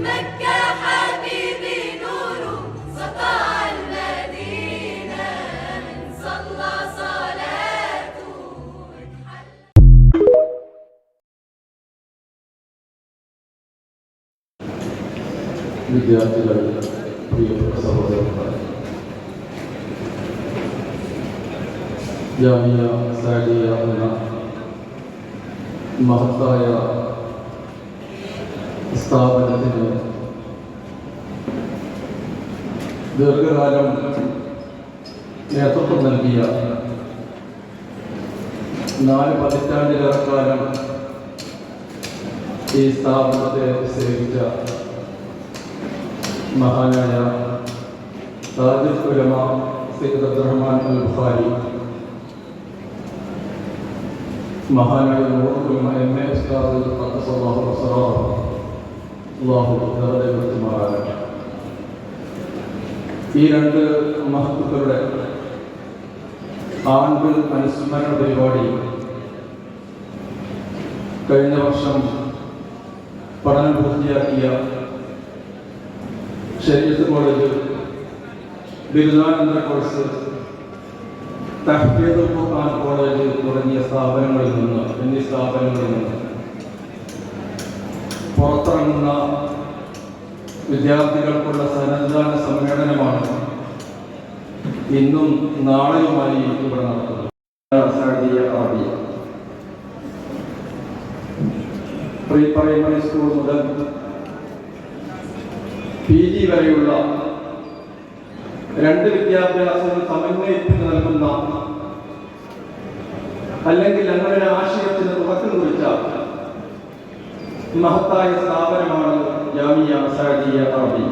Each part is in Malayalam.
مكة حبيبي نور سطع المدينة من صلى صلاته വിദ്യാർത്ഥികൾ, പ്രിയപ്പെട്ട സഹോദരന്മാർ, ജാമിയ സാദിയ എന്ന മഹത്തായ സ്ഥാപനത്തിന് ദീർഘകാലം നേതൃത്വം നൽകിയ 4 പതിറ്റാണ്ടിലേറെക്കാലം ഈ സ്ഥാപനത്തെ സേവിച്ച മഹാനായ താജുൽ ഉലമ സയ്യിദ് അബ്ദുറഹ്മാൻ അൽ ബുഖാരി, മഹാനായ നൂറുൽ ഉലമ എം.എ. ഉസ്താദ് ഖദ്ദസല്ലാഹു അസ്റാറഹു അല്ലാഹു ദറജ ഉയർത്തുമാറാകട്ടെ. ഈ 2 മഹത്തുക്കളുടെ ആണ്ട് അനുസ്മരണ പരിപാടി കഴിഞ്ഞ വർഷം പഠനം പൂർത്തിയാക്കിയ ശരീഅത്ത് കോളേജ് ബിരുദാനന്തര കോഴ്സ്, തഹ്ഫീദുൽ ഖുർആൻ കോളേജ് തുടങ്ങിയ സ്ഥാപനങ്ങളിൽ നിന്ന് പുറത്തിറങ്ങുന്ന വിദ്യാർത്ഥികൾക്കുള്ള സന്നദ്ധാന സമ്മേളനമാണ് ഇന്നും നാളെയുമായി ഇവിടെ നടക്കുന്നത്. പ്രീ പ്രൈമറി സ്കൂൾ മുതൽ PG വരെയുള്ള 2 വിദ്യാഭ്യാസങ്ങൾ സമന്വയിപ്പിച്ച് നൽകുന്ന, അല്ലെങ്കിൽ അങ്ങനെ ആശയത്തിന് തുടക്കം കുറിച്ച മഹത്തായ സ്ഥാപനമാണ് ജാമിയ സാദിയ അറബി.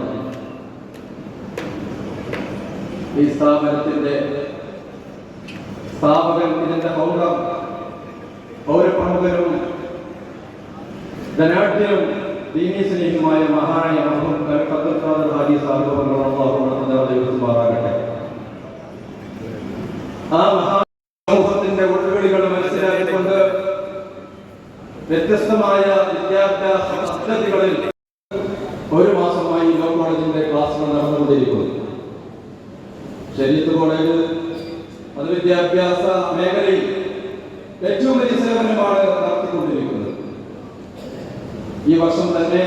ഈ സ്ഥാപനത്തിന്റെ സ്ഥാപകൻ, ഇതിന്റെ ഫൗണ്ടർ, പൗരപ്രമുഖനും ധനാഢ്യനും ദീനീ സ്നേഹിയുമായ മഹാനായ അബ്ദുൽ ഖാദർ ഹാജി സാഹിബ് ആ മഹാസമൂഹത്തിന്റെ ഒഴുകുകളികൾ മനസ്സിലാക്കിക്കൊണ്ട് വ്യത്യസ്തമായ വിദ്യാഭ്യാസ പദ്ധതികളിൽ 1 മാസമായി ലോ കോളേജിന്റെ ക്ലാസുകൾ നടന്നുകൊണ്ടിരിക്കുന്നു. ശരീഅത്ത് കോളേജ് പൊതുവിദ്യാഭ്യാസ മേഖലയിൽ ഏറ്റവും വലിയ സേവനമാണ് നടത്തിക്കൊണ്ടിരിക്കുന്നത്. ഈ വർഷം തന്നെ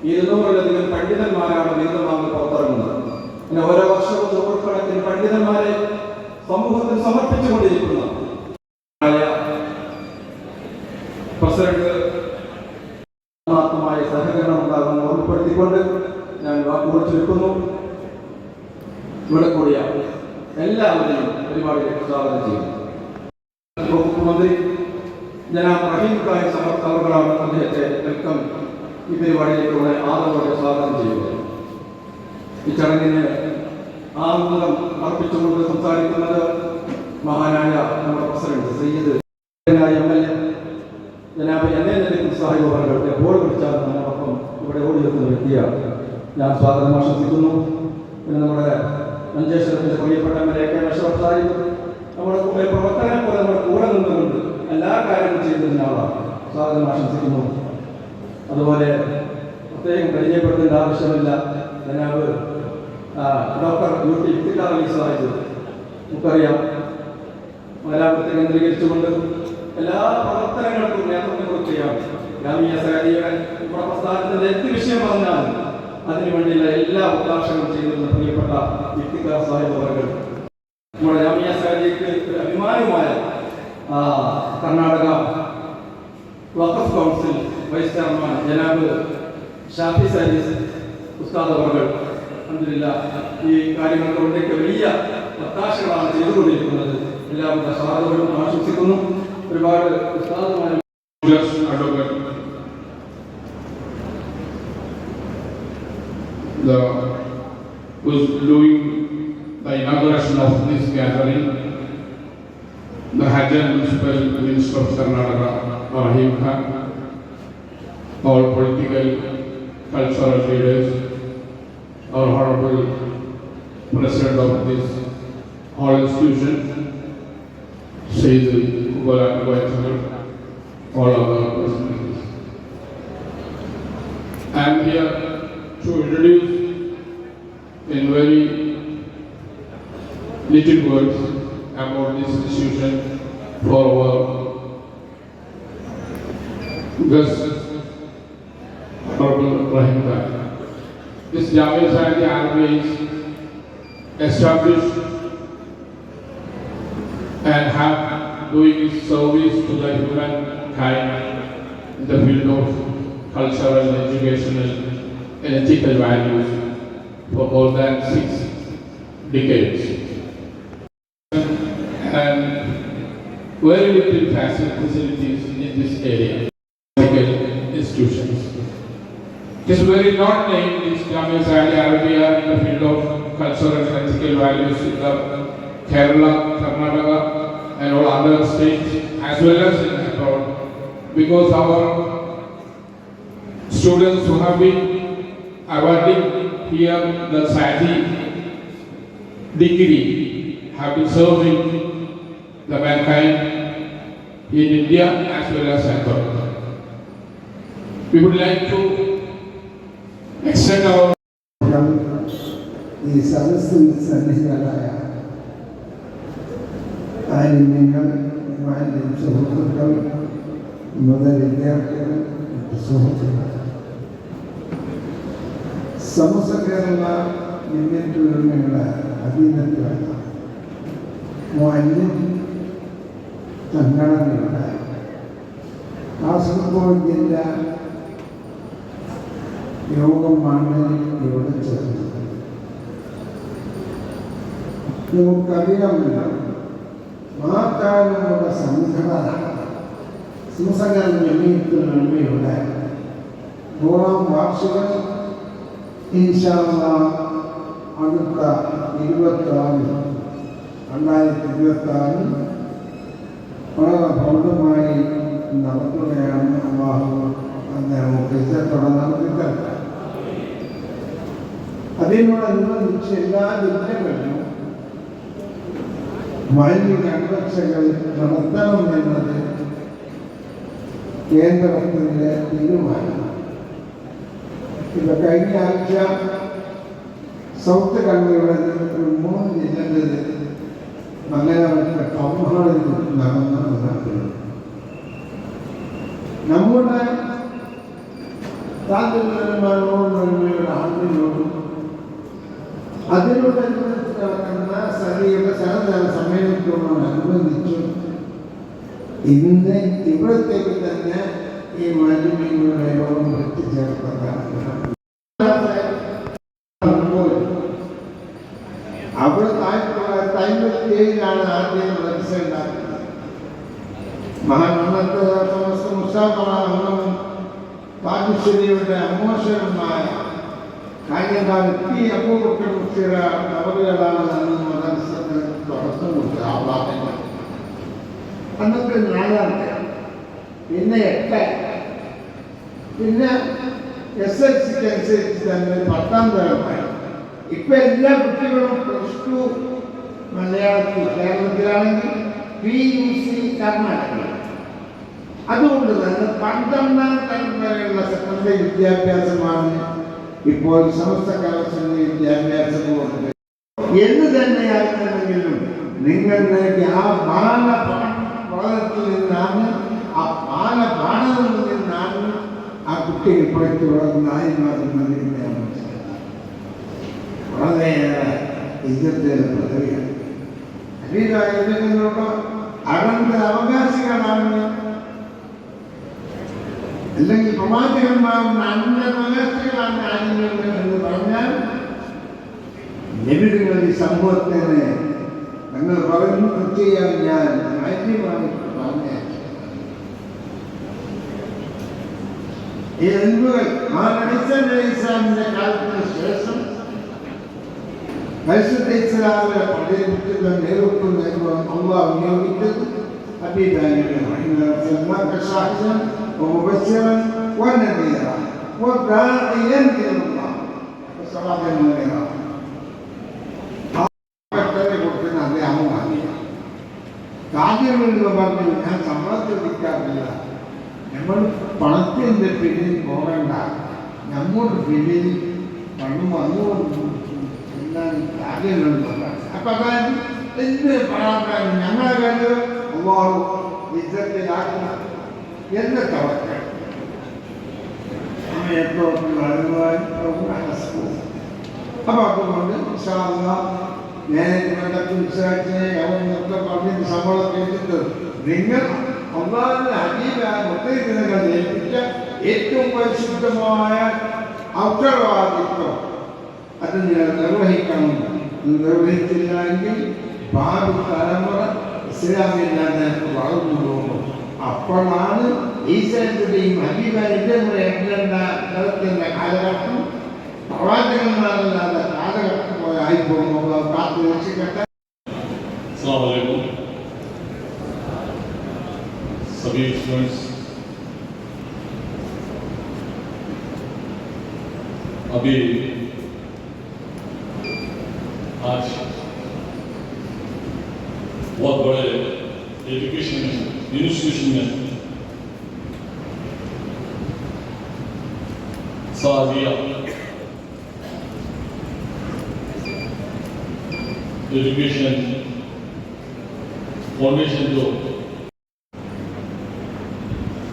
200-ലധികം പണ്ഡിതന്മാരാണ് ബിരുദമാങ്ങൾ പുറത്തിറങ്ങുന്നത്. പിന്നെ ഓരോ വർഷവും 100 പണ്ഡിതന്മാരെ സമൂഹത്തിൽ സമർപ്പിച്ചുകൊണ്ടിരിക്കുന്ന പ്രസിഡന്റ് ആത്മാർത്ഥമായ സഹകരണം ഉണ്ടാകുമെന്ന് ഓർമ്മപ്പെടുത്തിക്കൊണ്ട് ഞാൻ വാക്കുകൾ ചുരുക്കുന്നു. ഇവിടെ കൂടിയ എല്ലാവരെയും പരിപാടിയിലേക്ക് സ്വാഗതം ചെയ്യുന്നു. വകുപ്പ് മന്ത്രി ജനാബ് റഹീം ഖാൻ അവർകളാണ് അദ്ദേഹത്തെ വെൽക്കം ഈ പരിപാടിയിലൂടെ ആദരവോടെ സ്വാഗതം ചെയ്യുന്നത്. ഈ ചടങ്ങിന് ആമുഖം അർപ്പിച്ചുകൊണ്ട് സംസാരിക്കുന്നത് മഹാനായ നമ്മുടെ പ്രസിഡന്റ് സയ്യിദ് MLA ജനാബ് എന്നെ സാഹിബ് അവർ എപ്പോൾ വിളിച്ചാൽ നമ്മോടൊപ്പം ഇവിടെ ഓടിയെത്തുന്ന വ്യക്തിയാണ്. ഞാൻ സ്വാഗതം ആശംസിക്കുന്നു. പിന്നെ നമ്മുടെ മഞ്ചേശ്വരത്തിന്റെ പ്രിയപ്പെട്ട MLA അഷ്റഫ് സാഹിബ് നമ്മുടെ പ്രവർത്തനം പോലെ നമ്മുടെ കൂടെ നിന്നുകൊണ്ട് എല്ലാ കാര്യങ്ങളും ചെയ്തിരുന്ന ആളാണ്. സ്വാഗതം ആശംസിക്കുന്നു. അതുപോലെ പ്രത്യേകം പരിചയപ്പെടുത്തേണ്ട ആവശ്യമില്ല, ജനാബ് ഡോക്ടർ UT ഇഫ്തിഖാർ അലി സാഹിബ് നമുക്കറിയാം, മലയാളത്തെ കേന്ദ്രീകരിച്ചുകൊണ്ട് എല്ലാ പ്രവർത്തനങ്ങൾക്കും നേതൃത്വം കൊടുക്കുകയാണ്. ജാമിയ സാദിയയുടെ പ്രസ്ഥാനത്തിന്റെ എന്ത് വിഷയം പറഞ്ഞാലും അതിനുവേണ്ടിയുള്ള എല്ലാ അവകാശങ്ങളും ചെയ്തിരുന്ന പ്രിയപ്പെട്ട ഇഫ്തിഖാർ സാഹിബ് അവർ നമ്മുടെ ജാമിയ സാദിയക്ക് ഒരു അഭിമാനമായ കർണാടക വഖഫ് കൗൺസിൽ വൈസ് ചെയർമാൻ ജനാബ് ഷാഫി സാദിസ് ഉസ്താദ് അവർ അൽഹംദുലില്ലാഹ് ഈ കാര്യങ്ങൾക്ക് വേണ്ടിയൊക്കെ വലിയ ഒത്താശകളാണ് ചെയ്തുകൊണ്ടിരിക്കുന്നത്. എല്ലാവരുടെ സ്വാഗതവും ആശംസിക്കുന്നു. ഒരുപാട് ഉസ്താദുമാരും was doing the inauguration of this gathering, the Hajj Municipal Minister of Karnataka, Rahim Khan, all political, cultural leaders, our honorable President of this whole institution, Sayyid Kubalan, all other personalities. I am here to introduce in very little words about this institution for our guest, Honorable Rahim Khan. This Jamia Society Army is established and have doing its service to the humankind in the field of cultural, educational, and ethical values for more than 6 decades. And very little facilities in this area, institutions. It is very not named this Jamia Society Arabia in the field of cultural and ethical values in the Kerala, Karnataka, and all other states as well as in abroad, because our students who have been awarded here the society degree have been serving the mankind in India as well as abroad. We would like to extend our ഈ സദസ്സിൽ സന്നിഹിതരായ ആലിമ്യങ്ങൾ, മാന്യ സുഹൃത്തുക്കൾ, മുതൽ വിദ്യാർത്ഥികൾ, സുഹൃത്തുക്കൾ, സമസ്ത കേരള ഇന്ത്യയുടെ അധീനത്തിലുള്ള മാന്യ സംഘടനയുടെ കാസർഗോഡ് ജില്ല യോഗമാണ് ഇവിടെ ചേർന്നത്. നമുക്കറിയാമല്ലോ, മാതാവിനുള്ള സംഘടന നന്മയുടെ 100ാം വാർഷികം ഇൻഷാ അല്ലാഹ് അടുത്ത 2026 വളരെ ഭൗതമായി നടത്തുകയാണ്. അല്ലാഹു നമുക്ക് ഇജ്ജത്തോടെ നടത്തിത്തരട്ടെ. അതിനോടനുബന്ധിച്ച് എല്ലാ ജില്ലകളിലും മാലിന്യ കൺവെൻഷനുകൾ നടത്തണം എന്നത് കേന്ദ്രത്തിൻ്റെ തീരുമാനം. ഇത് കഴിഞ്ഞ ആഴ്ച സൗത്ത് കണ്ണൂരിലെ 3 ജില്ലകളിൽ നല്ലവരുടെ ടൗൺ ഹാളിൽ നടന്നു. നമ്മുടെ താല്പര്യമാനോടും ആണ്ടിനോടും അതിനോടനുബന്ധിച്ച് നടക്കുന്ന സഭയുടെ സഹചാര സമ്മേളനത്തോടനുബന്ധിച്ചും ഇന്ന് ഇവിടത്തേക്ക് തന്നെ ഈ മാലിന്യങ്ങളുടെ യോഗം എത്തിച്ചേർത്തതാണ്. അവിടെ 1957 ആദ്യം പ്രതിഷ്ഠ ഉണ്ടാക്കുന്നത്. മഹാനത്തെ മുസ്താഫും പാകിസ്ഥാനിയുടെ അമോശമായ കാര്യങ്ങൾ ഈ അപൂർവത്തിൽ ചില നവലുകളാണ് മദർസത്തിന് തുടക്കം കൊടുത്തത്. ആ ഭാഗങ്ങൾ അന്നത്തെ 4 പിന്നെ 8 പിന്നെ SSLCക്ക് അനുസരിച്ച് തന്നെ 10ാം തരമായി. ഇപ്പം എല്ലാ കുട്ടികളും +2 മലയാളത്തിൽ കേരളത്തിലാണെങ്കിൽ PUC കർണാടക. അതുകൊണ്ട് തന്നെ 12ാം തരം വരെയുള്ള സെക്കൻഡറി വിദ്യാഭ്യാസമാണ് ഇപ്പോൾ സമസ്ത കലാശാല വിദ്യാഭ്യാസ ബോർഡ്. എന്ന് തന്നെയായിരുന്നെങ്കിലും നിങ്ങളുടെ ആ ബാലപാഠത്തിൽ നിന്നാണ് ആ കുട്ടി ഇപ്പോഴത്തെ വളർന്നായി മാറുന്നതിനാണ് വളരെയേറെ ഇജ്ജത്തേറെ പദവിയാണ്. അതിനോട് അനന്തര അവകാശികളാണ്. അല്ലെങ്കിൽ പ്രവാചകന്മാരുടെ അനന്തരാവകാശികളാണ് ആര്യങ്ങൾ എന്ന് പറഞ്ഞാൽ ലഭിക്കുന്ന ഈ സമൂഹത്തിന് ഞങ്ങൾ പറഞ്ഞു ചെയ്യാൻ ഞാൻ മാന്യമായിട്ട് പറഞ്ഞ ഈ അൻപുകൾ ഇസ്ലാമിന്റെ കാലത്തിന് ശേഷം പരിശുദ്ധ ഇസ്ലാമിനെ പഠിപ്പിക്കുന്ന നേതൃത്വം അള്ളാഹ് നിയോഗിച്ചത് ومبشرا ونذيرا وداعيا الى الله وسراجا منيرا. കാര്യമെന്ന് പറഞ്ഞു ഞാൻ സമ്മതം ചോദിക്കാറില്ല. നമ്മൾ പണത്തിന്റെ പിന്നിൽ പോകേണ്ട, നമ്മോട് പിന്നിൽ പണ്ടും വന്നുകൊണ്ട് എല്ലാം കാര്യങ്ങളുണ്ട്. അപ്പം അതായത് എന്ത് പറയാൻ ഞങ്ങളെ കാര്യം അള്ളാഹു യുദ്ധത്തിലാക്കണം എന്ന് തവക്കൽ അപ്പം അതുകൊണ്ട് മാനേജ്മെൻ്റൊക്കെ ഉത്സാഹത്തിനെ അവനൊക്കെ പറഞ്ഞിട്ട് ശമ്പളമൊക്കെ എടുത്തിട്ട് നിങ്ങൾ അള്ളാഹിന്റെ ഹബീബായ മുത്തയ്യിബിനെ ഏൽപ്പിച്ച ഏറ്റവും പരിശുദ്ധമായ ഉത്തരവാദിത്വം അത് നിങ്ങൾ നിർവഹിക്കണം. നിർവഹിച്ചില്ല എങ്കിൽ ഭാവി തലമുറ ഇസ്ലാമില്ലാതെ വളർന്നു പോകും. അപ്പോഴാണ് ഈശ്വരത്തിൻ്റെയും ഹബീബായിട്ടും നടത്തുന്ന കാലഘട്ടം പ്രവാചകന്മാരല്ലാതെ കാലഘട്ടം പോലെ ആയിപ്പോകും. കാത്തു രക്ഷിക്കട്ടെ. सभी स्टूडेंट्स अभी आज बहुत बड़े एजुकेशन इंस्टीट्यूशन में सादिया एजुकेशन फाउंडेशन जो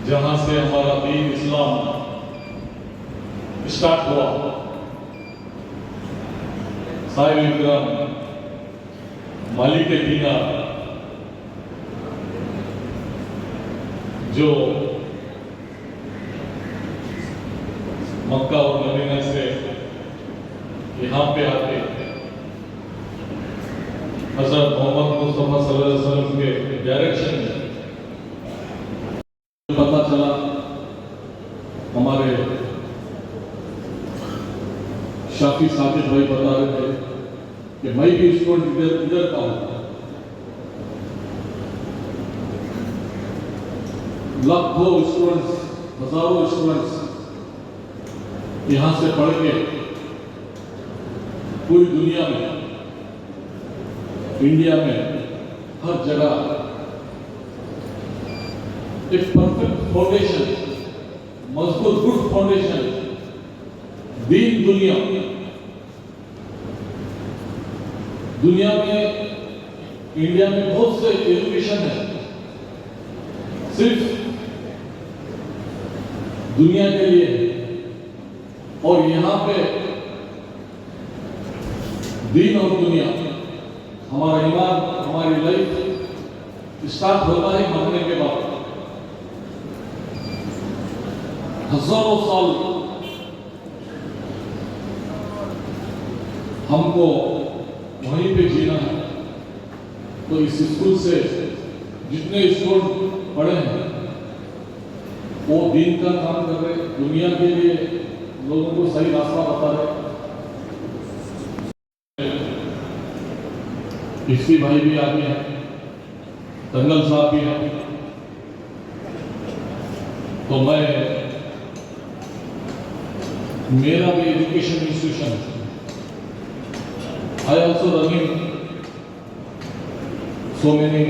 जहां से हमारा दीन इस्लाम स्टार्ट हुआ, साहिब इकराम मालिक दीना जो मक्का और मदीना से यहाँ पे आते हज़रत मोहम्मद मुस्तफ़ा सल्लल्लाहु अलैहि वसल्लम के डायरेक्शन में पता चला। हमारे शाफी साजिद भाई बता रहे थे कि मैं भी स्टूडेंट इधर का हूँ। लाखों स्टूडेंट्स, हजारों स्टूडेंट्स यहाँ से पढ़ के पूरी दुनिया में, इंडिया में हर जगह एक परफेक्ट फाउंडेशन, मजबूत गुड फाउंडेशन दीन दुनिया में इंडिया में बहुत से एजुकेशन है, सिर्फ दुनिया के लिए, और यहाँ पे दीन और दुनिया, हमारा ईमान, हमारी लाइफ स्टार्ट होता है मरने के बाद। हजारों साल हमको वहीं पे जीना है। तो इस स्कूल से जितने स्टूडेंट पढ़े हैं वो दीन का काम कर रहे, दुनिया के लिए लोगों को सही रास्ता बता रहे। हिस्सी भाई भी आगे हैं, दंगल साहब भी हैं। तो मैं मेरा भी education institution, I also running so many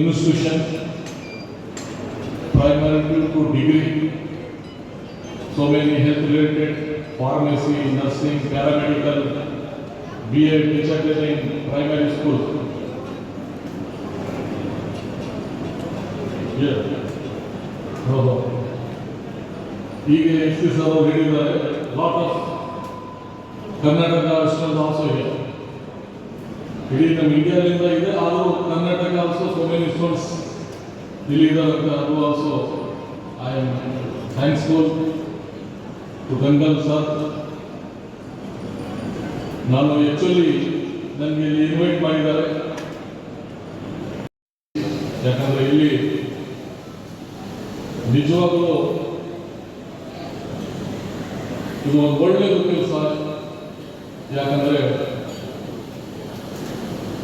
institutions, primary to degree, so many health related, pharmacy, nursing, paramedical, BA, teacher training, primary school. Yeah. ಈಗ ಎಕ್ಸ್ಪೀಸ್ ಅವರು ಹೇಳಿದ್ದಾರೆ, lot of Karnataka students also here. ಇಡೀ ನಮ್ಮ ಇಂಡಿಯಾದಿಂದ ಇದೆ, ಆದರೂ Karnataka also so many students ಇಲ್ಲಿದ್ದಾರೆ ಅಂತ. ಅದು also I am thanksful to Gangal sir. ನಾನು ಆ್ಯಕ್ಚುಲಿ ನನಗೆ ಇಲ್ಲಿ ಇನ್ವೈಟ್ ಮಾಡಿದ್ದಾರೆ, ಯಾಕಂದರೆ ಇಲ್ಲಿ ನಿಜವಾಗಲೂ ಇದು ಒಂದು ಒಳ್ಳೆಯದು ಕೆಲಸ. ಯಾಕಂದರೆ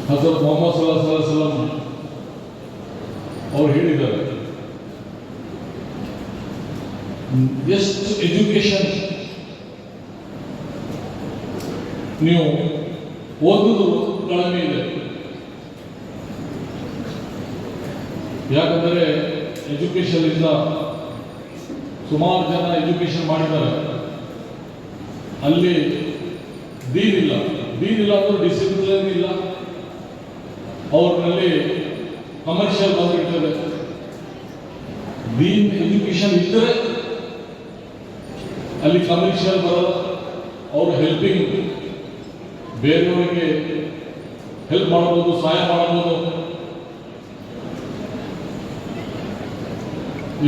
ಹಜರತ್ ಮೊಹಮ್ಮದ್ ಸಲ್ಲಲ್ಲಾಹು ಅಲೈಹಿ ವಸಲ್ಲಂ ಅವ್ರು ಹೇಳಿದ್ದಾರೆ, ಎಷ್ಟು ಎಜುಕೇಶನ್ ನೀವು ಓದುವುದು ಕಡಿಮೆ ಇದೆ. ಯಾಕಂದರೆ ಎಜುಕೇಶನ್ ಇಂದ ಸುಮಾರು ಜನ ಎಜುಕೇಶನ್ ಮಾಡಿದ್ದಾರೆ, ಅಲ್ಲಿ ದೀನ್ ಇಲ್ಲ ಅಂದ್ರೆ ಡಿಸಿಪ್ಲಿನ್ ಇಲ್ಲ, ಅವ್ರಲ್ಲಿ ಕಮರ್ಷಿಯಲ್ ಬಂದಿರ್ತದೆ. ದೀನ್ ಎಜುಕೇಶನ್ ಇದ್ದರೆ ಅಲ್ಲಿ ಕಮರ್ಷಿಯಲ್ ಬರಲ್ಲ. ಅವರು ಹೆಲ್ಪಿಂಗ್, ಬೇರೆಯವರಿಗೆ ಹೆಲ್ಪ್ ಮಾಡಬಹುದು, ಸಹಾಯ ಮಾಡಬಹುದು.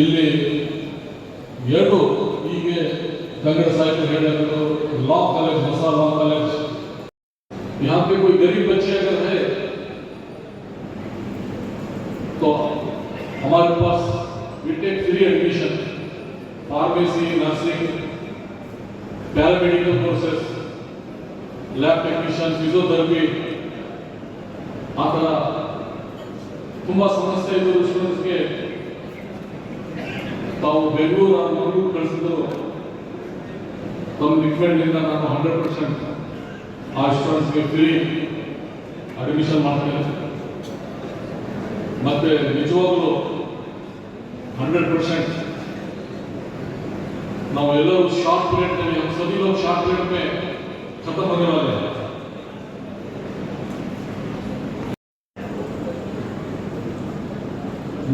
ಇಲ್ಲಿ ಎರಡು ಹೀಗೆ कन्नड़ साहित्य ಹೇಳಿದ್ರು, लॉ कॉलेज, मसा लॉ कॉलेज. यहाँ पे कोई गरीब बच्चे अगर है तो हमारे पास we take free admission, pharmacy, nursing, paramedical courses, lab technician, physiotherapy, आ ಥರ ತುಂಬ ಸಮಸ್ಯೆ ಇದ್ದರು ಸ್ಟೂಡೆಂಟ್ಸ್ಗೆ ತಾವು ಬೆಂಗಳೂರು ಮಂಗಳೂರು ಕಳಿಸಿದ್ರು. ತಮ್ಮ ರಿಕ್ವೆಂಡ್ನಿಂದ ನಾನು 100% ಆ ಸ್ಟೂಡೆಂಟ್ಸ್ಗೆ ಫ್ರೀ ಅಡ್ಮಿಷನ್ ಮಾಡ್ತೇನೆ. ಮತ್ತೆ ನಿಜವಾಗ್ಲೂ 100% ನಾವು ಎಲ್ಲರೂ शॉर्ट पीरियड में, हम सभी लोग शॉर्ट पीरियड में खत्म होने वाले हैं.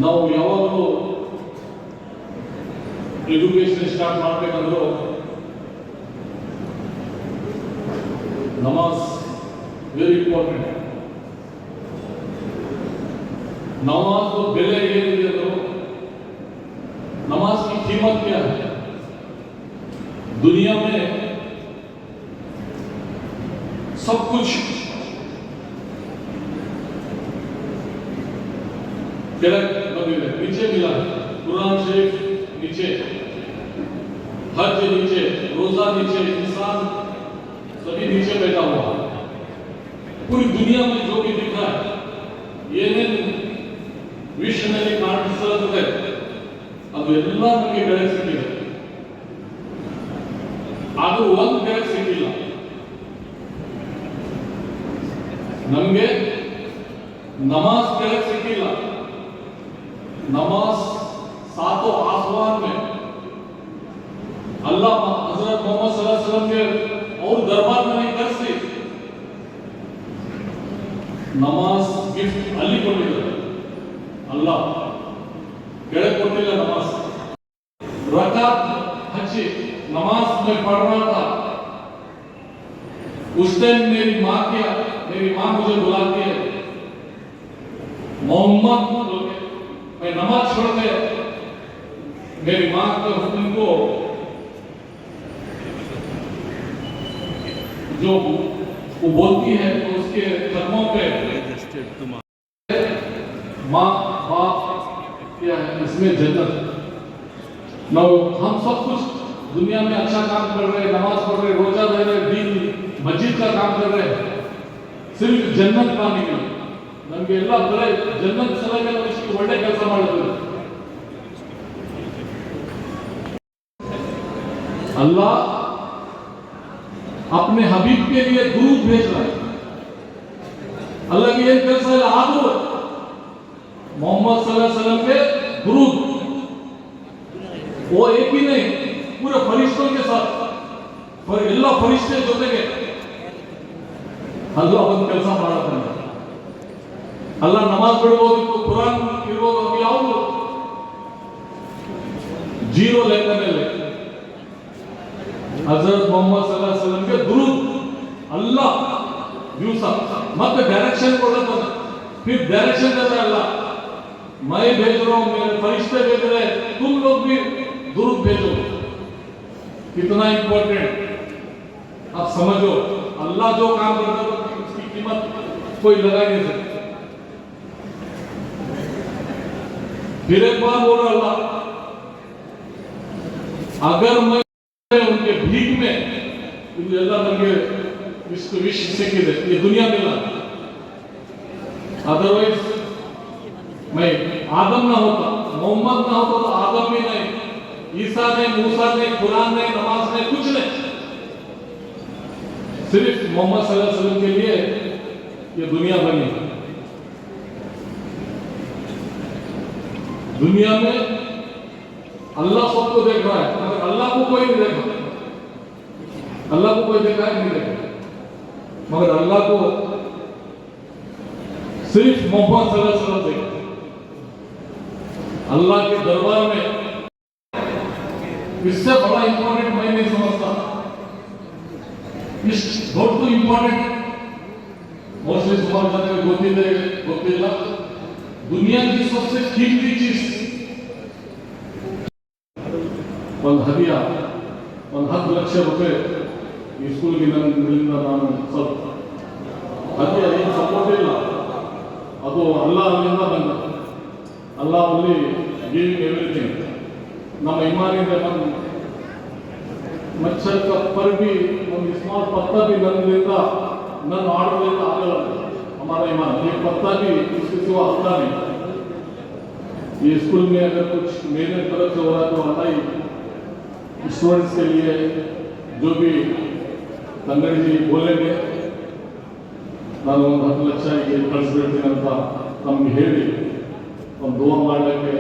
ನಾವು ಯಾವಾಗಲೂ ಎಜುಕೇಶನ್ ಸ್ಟಾರ್ಟ್ ಮಾಡಬೇಕಂದ್ರೂ नमाज वेरी इंपॉर्टेंट है. नमाज को बेले ये दो, नमाज की कीमत क्या है? दुनिया में सब कुछ नीचे मिला है. कुरान शरीफ नीचे, हज नीचे, रोजा नीचे, इंसान सभी नीचे बैठा हुआ. पूरी दुनिया में जो भी दिख रहा है ಏನೇನು ವಿಶ್ವದಲ್ಲಿ ಕಾಣಿಸುತ್ತದೆ ಅದೆಲ್ಲ ನಮಗೆ ಬೆಳಕು ಸಿಕ್ಕಿದೆ. ಅದು ಒಂದು ಬೆಳಕು ಸಿಕ್ಕಿಲ್ಲ ನಮಗೆ, नमाज बेलक सिक्किಲ್ಲ. नमाज सातों आसमान में अल्लाह हजरत मोहम्मद सल्लल्लाहु अलैहि वसल्लम के और दरबार में नहीं कर सी. नमाज गिफ्ट अली ಕೊಟ್ಟಿದ್ದಾರೆ, अल्लाह ಕೆಳಗೆ ಕೊಟ್ಟಿಲ್ಲ. नमाज रकात हजी नमाज में पढ़ रहा था, उस टाइम मेरी माँ मुझे बुलाती है, मोहम्मद मैं नमाज छोड़ के मेरी माँ के हुक्म को जो वो बोलती है तो उसके कदमों पे माँ बाप क्या है, इसमें जन्नत. हम सब कुछ दुनिया में अच्छा काम कर रहे हैं, नमाज पढ़ रहे, रोजा दे रहे, दीन मस्जिद का काम कर रहे हैं, सिर्फ जन्नत पाने के लिए. नಮಗೆ ಎಲ್ಲ ಬರೇ जन्नत ಸಲಹೆ ಇಷ್ಟು ಒಳ್ಳೆ ಕೆಲಸ ಮಾಡಿದ್ರು. अल्लाह अपने हबीब के लिए दुरूद भेज रहा है. अल्लाह की एक कैसा है आदू मोहम्मद सल्लल्लाहु अलैहि वसल्लम के दुरूद, वो एक ही नहीं पूरे फरिश्तों के साथ, पर ಎಲ್ಲ फरिश्ते ಜೊತೆಗೆ अल्लाह ಒಂದು ಕೆಲಸ ಮಾಡುತ್ತಾನೆ. अल्लाह नमाज ಬಿಡಬಹುದು, ಕುರಾನ್ ಇರಬಹುದು, ಅದು ಯಾವುದು जीरो लेकर ले. हजरत मोहम्मद सल्लल्लाहु अलैहि वसल्लम के दुरूद अल्लाह यूसा मत डायरेक्शन ಕೊಡುತ್ತೆ. फिर डायरेक्शन देता है अल्लाह, मैं भेज रहा हूं, मेरे फरिश्ते भेज रहे हैं, तुम लोग भी दुरूद भेजो. कितना इंपॉर्टेंट आप समझो. अल्लाह जो काम करता है उसकी कीमत कोई लगा नहीं सकता. फिर एक बार बोल रहा अल्लाह, अगर मैं उनके भीख में अल्लाह नಮಗೆ इसको विश्व सिक्किದೆ, ये दुनिया मिला. अदरवाइज मैं आदम ना होता, मोहम्मद ना होता तो आदम भी नहीं, ईसा नहीं, मूसा नहीं, कुरान नहीं, नमाज नहीं, कुछ नहीं. सिर्फ मोहम्मद सल्लल्लाहु अलैहि वसल्लम के लिए ये दुनिया बनी. दुनिया में अल्लाह सबको देख रहा है, मगर अल्लाह को कोई नहीं देखा. अल्लाह को कोई देखा नहीं मिलेगा, मगर अल्लाह को सिर्फ मोहम्मद सल्लल्लाहु अलैहि वसल्लम देखा। अल्लाह के दरबार में इससे बड़ा इंपॉर्टेंट मैं नहीं समझता। इस बहुत इंपॉर्टेंट मोस्टली समाज में गोतीला दुनिया की सबसे कीमती चीज हदिया 10 ಲಕ್ಷ ರೂಪಾಯಿ ಈ ಸ್ಕೂಲ್ಗೆ ನನ್ನಿಂದ ನಾನು ಸ್ವಲ್ಪ ಹದಿಯ ಏನು ಸಪೋರ್ಟ್ ಇಲ್ಲ, ಅದು ಅಲ್ಲಿಂದ ಬಂದ ಅಲ್ಲಾ ಓನ್ಲಿ ಗಿವಿಂಗ್ ಎವ್ರಿಥಿಂಗ್। ನಮ್ಮ ईमानी में मन मच्छर का पर भी मन स्मॉल पत्ता भी नन ऑर्डर लेता आगला हमारा ईमान, ये पत्ता भी इसके सिवा होता नहीं। ये स्कूल में अगर कुछ मेरे तरफ से हो रहा है तो अल्लाह ही स्टूडेंट्स के लिए जो भी कन्नड़ जी बोलेंगे ನಾನು 10 ಲಕ್ಷ ಕಳಿಸ್ಬಿಡ್ತೀನಿ ಅಂತ ನಮ್ಗೆ ಹೇಳಿ ಒಂದು ದುವಾ ಮಾಡಲಿಕ್ಕೆ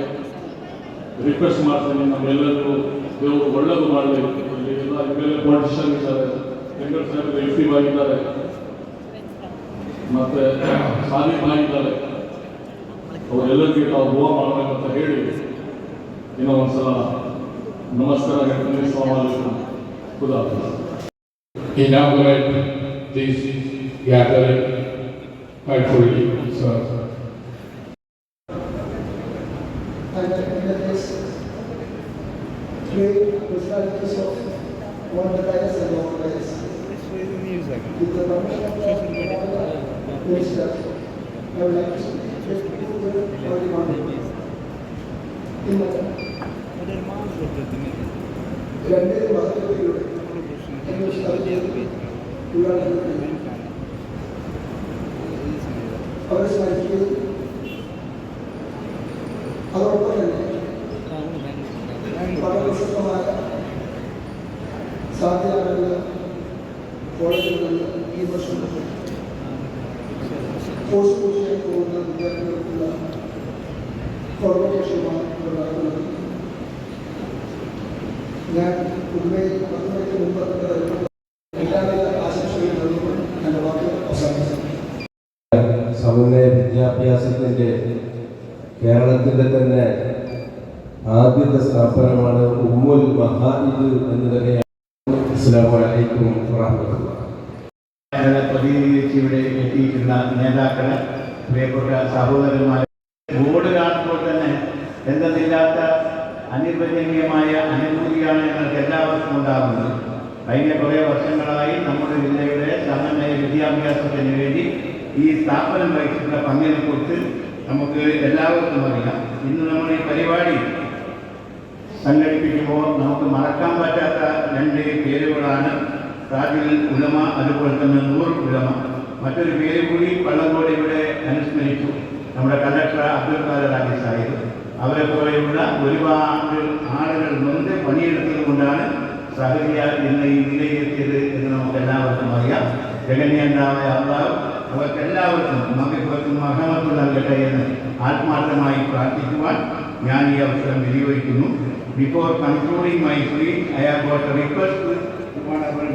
ರಿಕ್ವೆಸ್ಟ್ ಮಾಡ್ತೀನಿ। ನಮ್ಮೆಲ್ಲರಿಗೂ ದೇವರು ಒಳ್ಳೆಯದು ಮಾಡಲಿ। ಇಲ್ಲಿ ಎಲ್ಲ ಎಮ್ಮೆಲ್ಲೆ ಪೊಲಿಟಿಷಿಯನ್ ಇದ್ದಾರೆ, ವೆಂಕಟ ಸಾಹೇಬ್ ಎಫ್ಸಿ ಬಾಯಿ ಇದ್ದಾರೆ, ಮತ್ತೆ ಸಾದಿ ಬಾಯಿ ಇದ್ದಾರೆ, ಅವರೆಲ್ಲರಿಗೂ ನಾವು ದುವಾ ಮಾಡಬೇಕಂತ ಹೇಳಿ ಇನ್ನೂ ಒಂದ್ಸಲ ನಮಸ್ಕಾರ ಹೇಳ್ತೀನಿ। ಅಸ್ಸಲಾಮು ಅಲೈಕುಂ, ಖುದಾ Hafiz. Inaugurate this gathering rightfully, sir. And in this great personalities of one the guys and all the guys. With the permission of the minister, I would like to speak early morning. In the Granted Mahatma English അവർ സ്മരിക്കുകയും അതോടൊപ്പം തന്നെ വളരെ പ്രശസ്തമായ സാധ്യതകളുള്ള കോളേജിൽ നിന്ന് ഈ വർഷം കോഴ്സ് പൂർത്തിയായി പോകുന്ന വിദ്യാർത്ഥികൾക്കുള്ള കോൺവൊക്കേഷനുമാണ് ഇവിടെ നടത്തുന്നത്. ഞാൻ ഉണ്മയിൽ 10 മണിക്ക് മുമ്പ് എല്ലാവിധ ആശംസകളും നൽകുമ്പോൾ എൻ്റെ വാക്കുകൾ അവസാനിച്ചു. സമന്വയ വിദ്യാഭ്യാസത്തിൻ്റെ കേരളത്തിൻ്റെ തന്നെ ആദ്യത്തെ സ്ഥാപനമാണ് ഉമ്മുൽ മഹാഇദ് എന്ന് തന്നെയാണ്. അസ്സലാമു അലൈക്കും വറഹ്മത്തുള്ളാഹി। പ്രതിനിധീകരിച്ച് ഇവിടെ എത്തിയിട്ടുള്ള നേതാക്കളെ, പ്രിയപ്പെട്ട സഹോദരന്മാരെ, ബോർഡ് കാണുമ്പോൾ തന്നെ എന്തെന്നില്ലാത്ത അനിർവചനീയമായ അനുഭൂതിയാണ് ഞങ്ങൾക്ക് എല്ലാവർക്കും ഉണ്ടാകുന്നത്. കഴിഞ്ഞ കുറേ വർഷങ്ങളായി നമ്മുടെ ജില്ലയുടെ സമന്വയ വിദ്യാഭ്യാസത്തിന് വേണ്ടി ഈ സ്ഥാപനം വഹിച്ചിട്ടുള്ള പങ്കിനെക്കുറിച്ച് നമുക്ക് എല്ലാവർക്കും അറിയാം. ഇന്ന് നമ്മൾ ഈ പരിപാടി സംഘടിപ്പിക്കുമ്പോൾ നമുക്ക് മറക്കാൻ പറ്റാത്ത 2 പേരുകളാണ് താജുൽ ഉലമ, അതുപോലെ തന്നെ നൂർ ഉലമ. മറ്റൊരു പേര് കൂടി പള്ളങ്കോട് ഇവിടെ അനുസ്മരിച്ചു, നമ്മുടെ കലക്ടർ അബ്ദുൽ ഖാദർ ഹാജി സാഹിബ്. അവരെ പോലെയുള്ള ഒരുപാട് ആളുകൾ നൊന്ത് പണിയെടുത്തത് കൊണ്ടാണ് സഹരിയ ഇന്ന് ഈ നിലയിലെത്തിയത് എന്ന് നമുക്ക് എല്ലാവർക്കും അറിയാം. ജഗന്യനായ അള്ളാഹു അവർക്കെല്ലാവർക്കും മകൾക്കും മഹമത്തും നൽകട്ടെ എന്ന് ആത്മാർത്ഥമായി പ്രാർത്ഥിക്കുവാൻ ഞാൻ ഈ അവസരം വിനിയോഗിക്കുന്നു. Before concluding my speech, I have got a request to honourable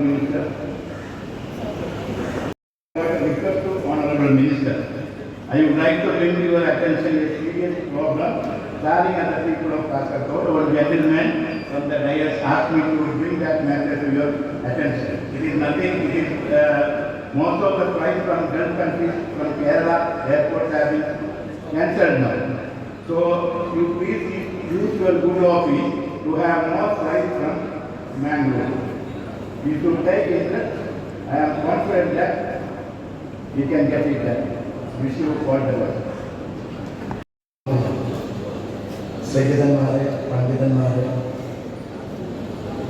minister. I would like to bring to your attention a serious problem staring at the people of Kasaragod. Our gentleman from the dais asked me to bring that matter to your attention. It is nothing. It is most of the flights from Gulf countries, from Kerala airports have been cancelled now. So you please use your good office to have more flights from Mangalore. We should take interest. I am confident that we can get it done. Wish you all the best. സയ്യിദന്മാരെ, പണ്ഡിതന്മാരെ,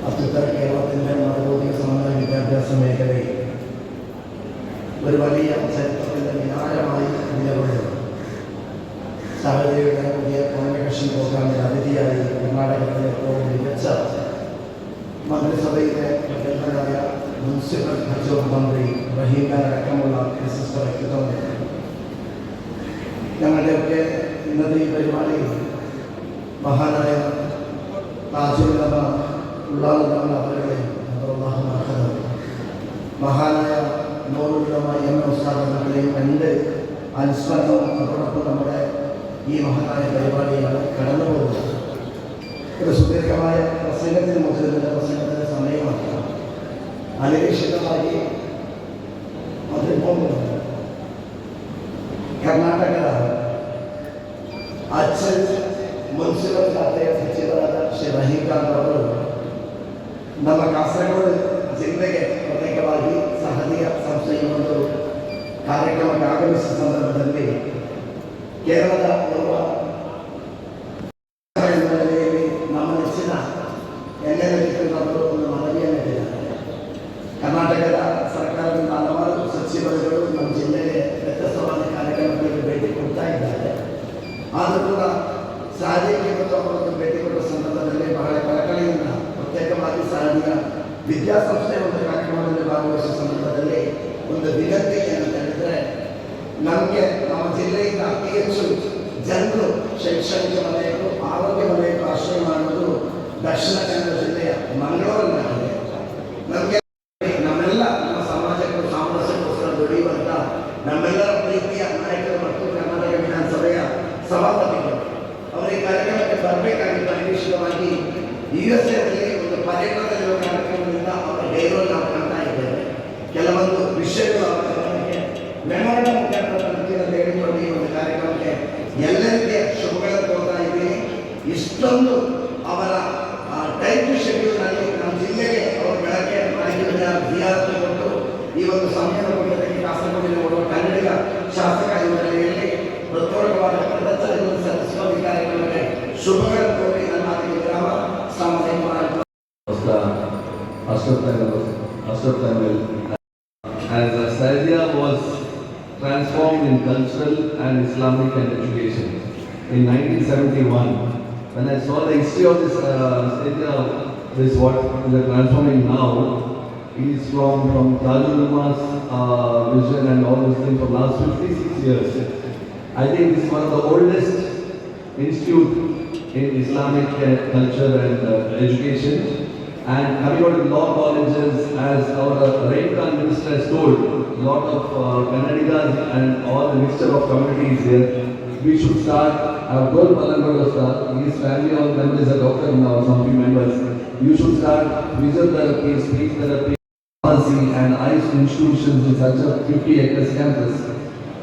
അത്യുത്തര കേരളത്തിൻ്റെ മതബോധിക സമന്വയ വിദ്യാഭ്യാസ മേഖലയിൽ ഒരു വലിയ ചരിത്രത്തിൻ്റെ വിനാരമായി നിലകൊള്ളുന്നു. സഹോദരിയുടെ പുതിയ കോൺവെക്കേഷൻ പ്രോഗ്രാമിൽ അതിഥിയായി കർണാടകത്തിലെ ഏറ്റവും മികച്ച മന്ത്രിസഭയിലെ പ്രഗത്ഭനായ മുനിസിപ്പൽ കച്ചവട മന്ത്രി റഹീം അടക്കമുള്ള വിശിഷ്ട വ്യക്തിത്വം. ഞങ്ങളുടെയൊക്കെ ഇന്നത്തെ ഈ പരിപാടിയിൽ മഹാനായ താജുൽ ഉലമ ഉള്ളാഹു അവരുടെ മഹാനായ നൂറുള്ളമായി എം ഉസ്താദങ്ങളെയും കണ്ട് അനുസ്മരണവും അതോടൊപ്പം നമ്മുടെ ഈ മഹത്തായ പരിപാടിയാണ് കടന്നു പോകുന്നത്. ഒരു സുദീർഘമായ പ്രസംഗത്തിന് മുതലുള്ള പ്രസംഗത്തിൻ്റെ സമയമാണ്. അനിരീക്ഷിതമായി അതിപ്പം കർണാടക ಅಚ್ಚಲ್ ಮುನ್ಸಿಪಲ್ ಖಾತೆಯ ಸಚಿವರಾದ ಶ್ರೀ ರಹೀಂಖಾನ್ ಅವರು ನಮ್ಮ ಕಾಸರಗೋಡು ಜಿಲ್ಲೆಗೆ ಪ್ರತ್ಯೇಕವಾಗಿ ಸಹನೀಯ ಸಂಸ್ಥೆಯ ಒಂದು ಕಾರ್ಯಕ್ರಮಕ್ಕೆ ಆಗಮಿಸಿದ ಸಂದರ್ಭದಲ್ಲಿ ಕೇರಳದ ಓರ್ವ ಹಿನ್ನೆಲೆಯಲ್ಲಿ ನಮ್ಮ ನೆಚ್ಚಿನ ಎನ್ನೆಲೆಗಿಟ್ಟವರು ಒಂದು ಮನವಿಯನ್ನು ನೀಡಿದ್ದಾರೆ. ಕರ್ನಾಟಕದ ಸರ್ಕಾರದಿಂದ ಹಲವಾರು ಸಚಿವರುಗಳು ನಮ್ಮ ಜಿಲ್ಲೆಗೆ ವ್ಯತ್ಯಸ್ತವಾದ ಕಾರ್ಯಕ್ರಮಗಳಿಗೆ ಭೇಟಿ ಕೊಡ್ತಾ ಇದ್ದಾರೆ. ಆದರೂ ಕೂಡ ಸಾರಿಗೆ ಮತ್ತು ಅವರನ್ನು ಭೇಟಿ ಕೊಡುವ ಸಂದರ್ಭದಲ್ಲಿ ಬಹಳ ಕಳಕಳಿಯಿಂದ ಪ್ರತ್ಯೇಕವಾಗಿ ಸಾರಿಗೆ ವಿದ್ಯಾಸಂಸ್ಥೆಯ ಒಂದು ಕಾರ್ಯಕ್ರಮದಲ್ಲಿ ಭಾಗವಹಿಸುವ ಸಂದರ್ಭದಲ್ಲಿ ಒಂದು ವಿನಂತಿ ಏನಂತ ಹೇಳಿದರೆ, ನಮಗೆ ನಮ್ಮ ಜಿಲ್ಲೆಯಿಂದ ಅತಿ ಹೆಚ್ಚು ಜನರು ಶೈಕ್ಷಣಿಕ ವಲಯಕ್ಕೂ ಆರೋಗ್ಯ ವಲಯಕ್ಕೂ ಆಶ್ರಯ ಮಾಡುವುದು ದಕ್ಷಿಣ ಕನ್ನಡ ಜಿಲ್ಲೆಯ ಮಂಗಳೂರಿನಾಗಿದೆ. ನಮಗೆ ನಮ್ಮೆಲ್ಲ ನಮ್ಮ ಸಮಾಜಕ್ಕೂ ಸಾಮರಸ್ಯಕ್ಕೋಸ್ಕರ ದುಡಿಯುವಂಥ ನಮ್ಮೆಲ್ಲರ ಪ್ರೀತಿಯ ನಾಯಕರು ಮತ್ತು ಕರ್ನಾಟಕ ವಿಧಾನಸಭೆಯ ಸಭಾಪತಿಗಳು ಅವರ ಈ ಕಾರ್ಯಕ್ರಮಕ್ಕೆ ಬರಬೇಕಾಗಿದ್ದ ನಿರೀಕ್ಷಿತವಾಗಿ USA ಒಂದು ಪರ್ಯಟನದಲ್ಲಿರುವ ಕಾರ್ಯಕ್ರಮದಿಂದ ಅವರ ಗೈರವನ್ನು ನಾವು ಕಾಣ್ತಾ ಇದ್ದೇವೆ. ಕೆಲವೊಂದು ವಿಷಯಗಳು ಅವರ ಗಮನಕ್ಕೆ ಮೆಮೊರಂಡಮ್ ಮುಖಾಂತರ ಅಂತ ಹೇಳಿಕೊಂಡು ಈ ಒಂದು ಕಾರ್ಯಕ್ರಮಕ್ಕೆ ಎಲ್ಲ ರೀತಿಯ ಶುಭಗಳನ್ನು ಕೊಡ್ತಾ ಇದ್ದೀನಿ. ಇಷ್ಟೊಂದು ಅವರ ಟೈಟ್ ಶೆಡ್ಯೂಲ್ನಲ್ಲಿ ನಮ್ಮ ಜಿಲ್ಲೆಗೆ ಅವರು ಬೆಳಗ್ಗೆ ಜಿಯಾರತ್ತು ಕೊಟ್ಟು ಈ ಒಂದು ಸಂಖ್ಯೆಯನ್ನು ಕೊಟ್ಟಿದ್ದಕ್ಕೆ ಕಾಸರಗೋಡಿನ ಓಡುವ ಕನ್ನಡಿಗ ಶಾಸಕ ಇವರಲ್ಲಿ ಹೃತ್ಪೂರ್ವಕವಾದ ಕೃತಜ್ಞತೆಗಳನ್ನು ಸಲ್ಲಿಸುವ ಈ ಕಾರ್ಯಕ್ರಮಕ್ಕೆ ಶುಭಗಳನ್ನು ಕೋರಿ ನನ್ನ ಮಾತಿಗೆ ವಿರಾಮ. As Sadia was transformed in cultural and Islamic and education in 1971, when I saw the history of this Sadia, this what we are transforming now is from Tajul Ulama's vision and all those things for last 56 years. I think this is one of the oldest institute in Islamic culture and education. And coming out of law colleges, as our Rainkhan minister has told, a lot of Kannadigas and all the mixture of communities here, we should start our goal Palangoda. His family all members is a doctor now, some few members. You should start physiotherapy, speech therapy, pharmacy and eyes institutions in such a 50 acres campus.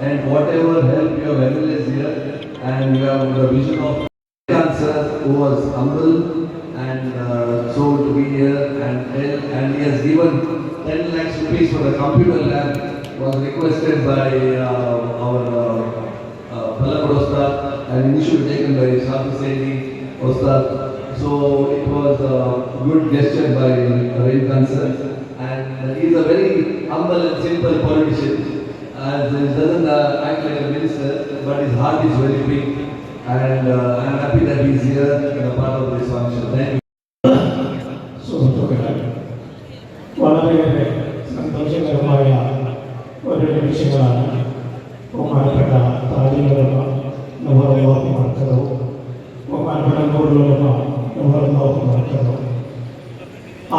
And whatever help you have available here, and you have the vision of cancer, who was humble and so to be here and help, and he has given 10 lakhs rupees for the computer lab, was requested by our Palangoda Ustad and initially taken by Shafi Saidi Ustad. So it was a good gesture by Rainkhan sir, and he is a very humble and simple politician. As he doesn't act like a minister, but his heart is very big, and I am happy that he is here and a part of this function. Thank you. വളരെയേറെ സന്തോഷകരമായ ഒരു നിമിഷങ്ങളാണ് ബഹുമാനപ്പെട്ട താജിലുലമ നവറുല്ലാഹി മർക്കദും ബഹുമാനപ്പെട്ട നൂറുലുലമ നവറുല്ലാഹി മർക്കദും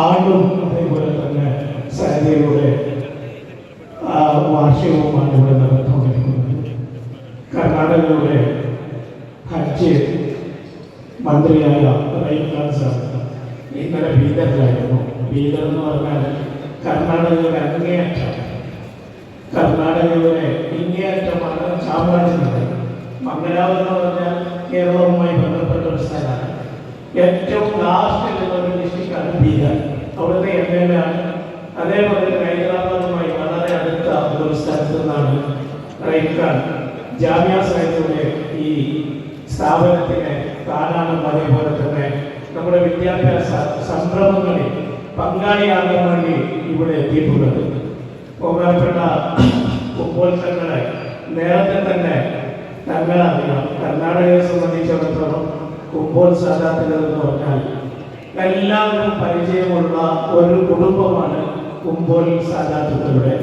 ആണ്ടും അതേപോലെ തന്നെ സാദിയയുടെ വാർഷികവുമാണ് ഇവിടെ നടന്നുകൊണ്ടിരിക്കുന്നത്. കർണാടകയുടെ ഹജ്ജ് മന്ത്രിയായ റഹീംഖാൻ സാർ ഇന്നലെ ബീദറിലായിരുന്നു. ബീദർ എന്ന് പറഞ്ഞാൽ കർണാടകയുടെ അങ്ങേയറ്റം, കർണാടകയുടെ ഇങ്ങേയറ്റമാണ് ചാമരാജനഗർ. മംഗലാപുരം എന്ന് പറഞ്ഞാൽ കേരളവുമായി ബന്ധപ്പെട്ട ഒരു സ്ഥലമാണ്. ഏറ്റവും ലാസ്റ്റിലുള്ള ഒരു ഡിസ്ട്രിക്റ്റാണ് ബീദർ. അവിടുത്തെ എംഎൽഎയാണ്. അതേപോലെ തന്നെ ഹൈദരാബാദുമായി വളരെ അടുത്ത ഒരു സ്ഥലത്ത് നിന്നാണ് റഹീംഖാൻ ജാമിയ സാഹിബിയുടെ ഈ സ്ഥാപനത്തിനെ കാണാനും അതേപോലെ തന്നെ നമ്മുടെ വിദ്യാഭ്യാസ സംരംഭങ്ങളിൽ പങ്കാളിയാകാൻ വേണ്ടി ഇവിടെ എത്തിയിട്ടുള്ളത്. ബഹുമാനപ്പെട്ട ഉപോത്സവങ്ങളെ നേരത്തെ തന്നെ തങ്ങളറിയാം. കർണാടകയെ സംബന്ധിച്ചിടത്തോളം കുമ്പോൾ സാദാത്തുകൾ എന്ന് പറഞ്ഞാൽ എല്ലാവരും പരിചയമുള്ള ഒരു കുടുംബമാണ് കുമ്പോൾ സാദാത്തുകളുടെ.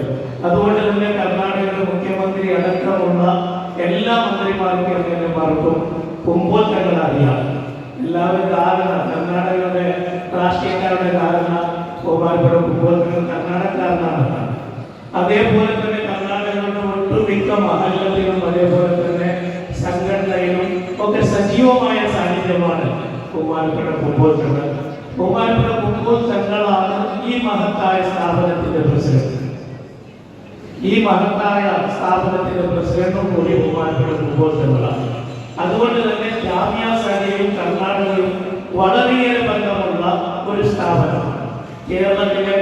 അതുകൊണ്ട് തന്നെ കർണാടകയുടെ മുഖ്യമന്ത്രി അടക്കമുള്ള എല്ലാ മന്ത്രിമാർക്കും എംഎൽഎമാർക്കും കുമ്പോൾ തങ്ങൾ അറിയാം. എല്ലാവരും ധാരണ കർണാടകയുടെ രാഷ്ട്രീയക്കാരുടെ ധാരണ ബഹുമാനപ്പെട്ട കുമ്പോൾ തങ്ങൾ കർണാടകക്കാരനാണ്. അതേപോലെ തന്നെ കർണാടകയുടെ ഒട്ടുമിക്ക മഹല്ലത്തിലും അതേപോലെ തന്നെ സംഘടനയിലും ഒക്കെ സജീവമായ സാന്നിധ്യമാണ് ബഹുമാനപ്പെട്ട കുമ്പോൾ തങ്ങൾ. ബഹുമാനപ്പെട്ട കുമ്പോൾ തങ്ങളാണ് ഈ മഹത്തായ സ്ഥാപനത്തിന്റെ പ്രസിഡന്റ്. ഈ മഹത്തായ സ്ഥാപനത്തിന്റെ പ്രസിഡന്റും കൂടി ബഹുമാനപ്പെട്ട കുമ്പോൾ തങ്ങളാണ്. അതുകൊണ്ട് തന്നെ ജാമിയ സാനിയയും കർണാടകയും വളരെയേറെ ബന്ധമുള്ള ഒരു സ്ഥാപനമാണ്. കേരളത്തിലെ